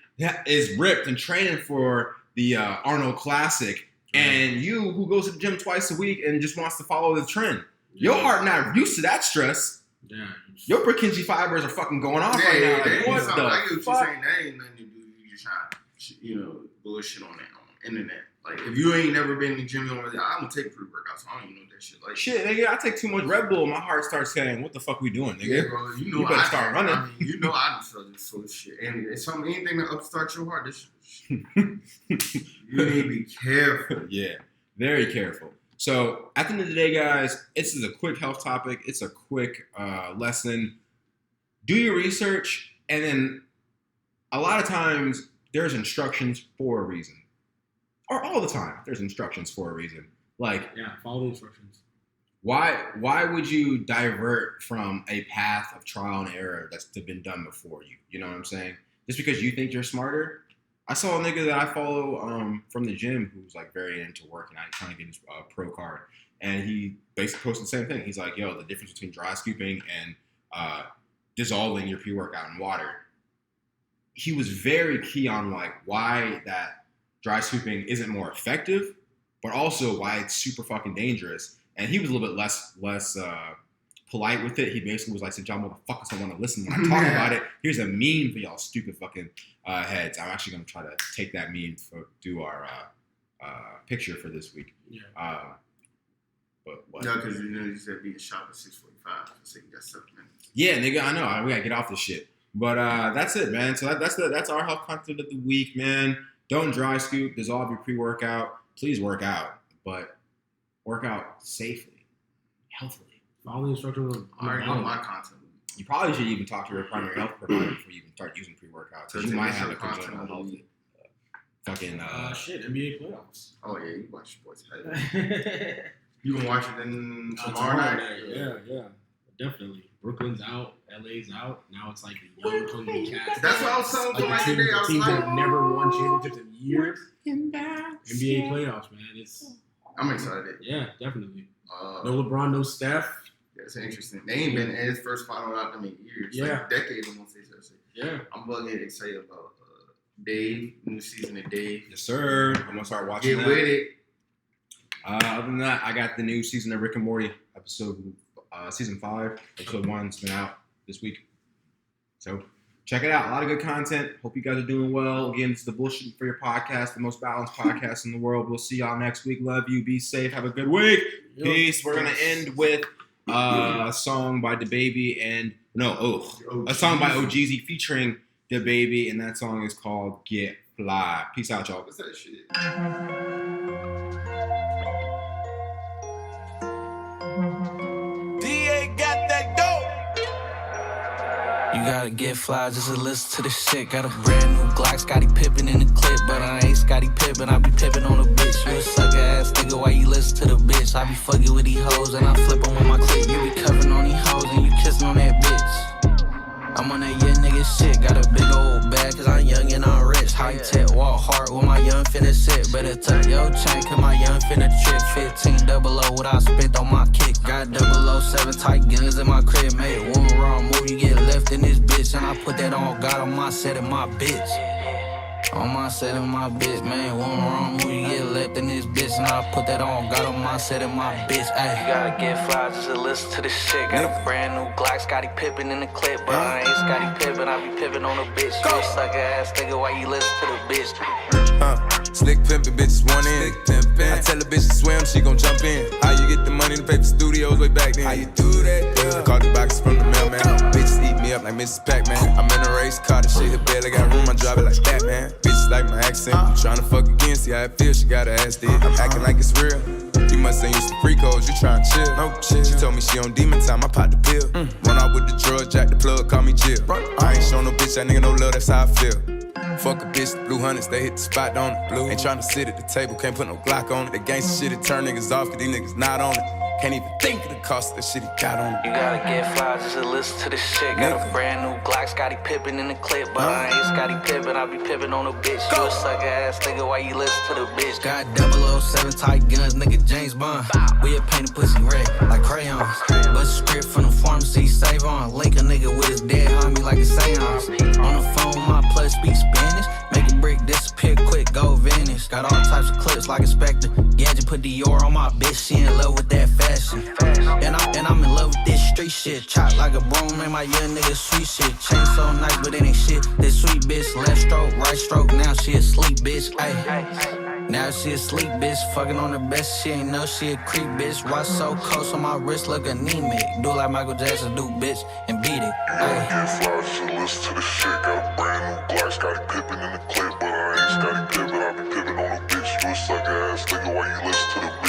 is ripped and training for the Arnold Classic, and you who goes to the gym twice a week and just wants to follow the trend. Your heart not used to that stress. Yeah. Your Purkinje fibers are fucking going off right now. Like, what the I get what fuck? you're saying. That ain't nothing to do. You just trying, bullshit on the internet. Like if you ain't never been in the gym, you don't really. I'm gonna take pre-workouts. I don't even know that shit. Like Shit, nigga, I take too much Red Bull, my heart starts saying, "What the fuck we doing, nigga?" yeah, bro. You better start running. I mean, I just feel this sort of shit. And it's anything that upstarts your heart. This shit, you need to be careful. Yeah, very careful. So at the end of the day, guys, this is a quick health topic. It's a quick lesson. Do your research, and then a lot of times there's instructions for a reason. Or all the time, there's instructions for a reason. Like, Yeah. Follow the instructions. why would you divert from a path of trial and error that's been done before you? You know what I'm saying? Just because you think you're smarter. I saw a nigga that I follow from the gym who's like very into working out, trying to get his pro card, and he basically posted the same thing. He's like, "Yo, the difference between dry scooping and dissolving your pre-workout in water." He was very key on like why that dry scooping isn't more effective, but also why it's super fucking dangerous. And he was a little bit less polite with it. He basically was like, "Since y'all motherfuckers don't want to listen when I talk about it, here's a meme for y'all stupid fucking heads." I'm actually gonna try to take that meme to do our picture for this week. Yeah. But what? No, because you said be a shot at 6:45. So you got 7 minutes. Yeah, nigga, I know. We gotta get off this shit. But that's it, man. So that's our health content of the week, man. Don't dry scoop, dissolve your pre-workout. Please work out, but work out safely, healthily. Follow the instructions. I already know my content. You probably should even talk to your primary health provider before you even start using pre-workout, because you might have a congenital health. Fucking Shit, NBA playoffs. Oh yeah, you watch sports. You can watch it then tomorrow night. Yeah, definitely. Brooklyn's out, LA's out. Now it's like the young hungry cats. That's what I was telling Like somebody today. I was teams that like, have never won championships in years. NBA playoffs, man. It's I'm excited. yeah, definitely. No, No LeBron, no Steph. That's interesting. They ain't been in his first final out in years. Yeah. Like decades, I'm gonna say so. Yeah. I'm bugging excited about Dave, new season of Dave. yes, sir. I'm gonna start watching Get that. with it. Other than that, I got the new season of Rick and Morty season 5, episode 1's been out this week. So check it out. A lot of good content. Hope you guys are doing well. Again, it's the Bullshit for Your podcast, the most balanced podcast in the world. We'll see y'all next week. Love you. Be safe. Have a good week. Peace. We're gonna end with a song by DaBaby and a song by OGZ featuring DaBaby, and that song is called Get Fly. Peace out, y'all. What's that shit? DA got that dope. You gotta get fly just to listen to the shit. Got a brand new Glock, Scottie Pippen in the clip. But I ain't Scottie Pippen, I be pippin' on a bitch. You a sucker ass nigga, why you listen to the bitch? I be fucking with these hoes and I flip 'em with my clip. You be covering on these hoes and you kissing on that bitch. finna sit, better tuck your chain, cause my young finna trip. 15 double O, what I spent on my kick. Got 007 tight guns in my crib, made one wrong move, you get left in this bitch. And I put that on God on my set and my bitch. On my set and my bitch, man. One wrong move, you get left in this bitch. And I put that on God on my set and my bitch. Ayy, you gotta get fly just to listen to this shit. Got a brand new Glock, Scottie Pippen in the clip. But I ain't Scottie Pippen, I be pippin' on a bitch. You a sucker ass nigga, why you listen to the bitch? Slick pimpin', bitches want in. I tell a bitch to swim, she gon' jump in. How you get the money to pay for studios way back then? How you do that, girl? Call the boxes from the mailman. Bitches eat me up like Mrs. Pac-Man. I'm in a race car, the shit, the bed, I got room, I drive it like that, man. Bitches like my accent. I'm tryna fuck again, see how it feels, she got her ass dead. I'm acting like it's real. You must ain't used to free codes, you tryna chill. No chill. She told me she on demon time, I popped the pill. Run out with the drug, jack the plug, call me Jill. I ain't show no bitch, that nigga no love, that's how I feel. Fuck a bitch, blue hundreds, they hit the spot on it. Blue. Ain't tryna sit at the table, can't put no Glock on it. The gangsta shit, it turn niggas off, cause these niggas not on it. Can't even think of the cost of the shit he got on it. You gotta get fly just to listen to this shit. Got a brand new Glock, Scottie Pippen in the clip. But I ain't Scottie Pippen, I be pippin' on a bitch. You a sucker ass nigga, why you listen to the bitch? Got 007 tight guns, nigga James Bond. We a paint a pussy red, like crayons. Bust a script from the pharmacy, save on. Link a nigga with his dead homie like a seance. On the phone, my plus speak Spanish. Make a brick disappear quick, go vanish. Got all types of clips like a Spectre. Gadget put Dior on my bitch, she in love with that fashion. And I'm in love with this street shit. Chop like a broom, man, my young nigga sweet shit. Chain so nice, but it ain't shit. This sweet bitch, left stroke, right stroke, now she asleep, bitch. Ayy. Now she asleep, bitch. Fucking on the best, she ain't know she a creep, bitch. Watch so close on my wrist, look anemic. Do like Michael Jackson do, bitch, and beat it. Ayy. Get fly, just listen to the shit. Got a brand new Glock, Scottie Pippen in the clip. But I ain't Scottie Pippen, I be pippin' on a bitch. You a sucker ass nigga, why you listen to the bitch?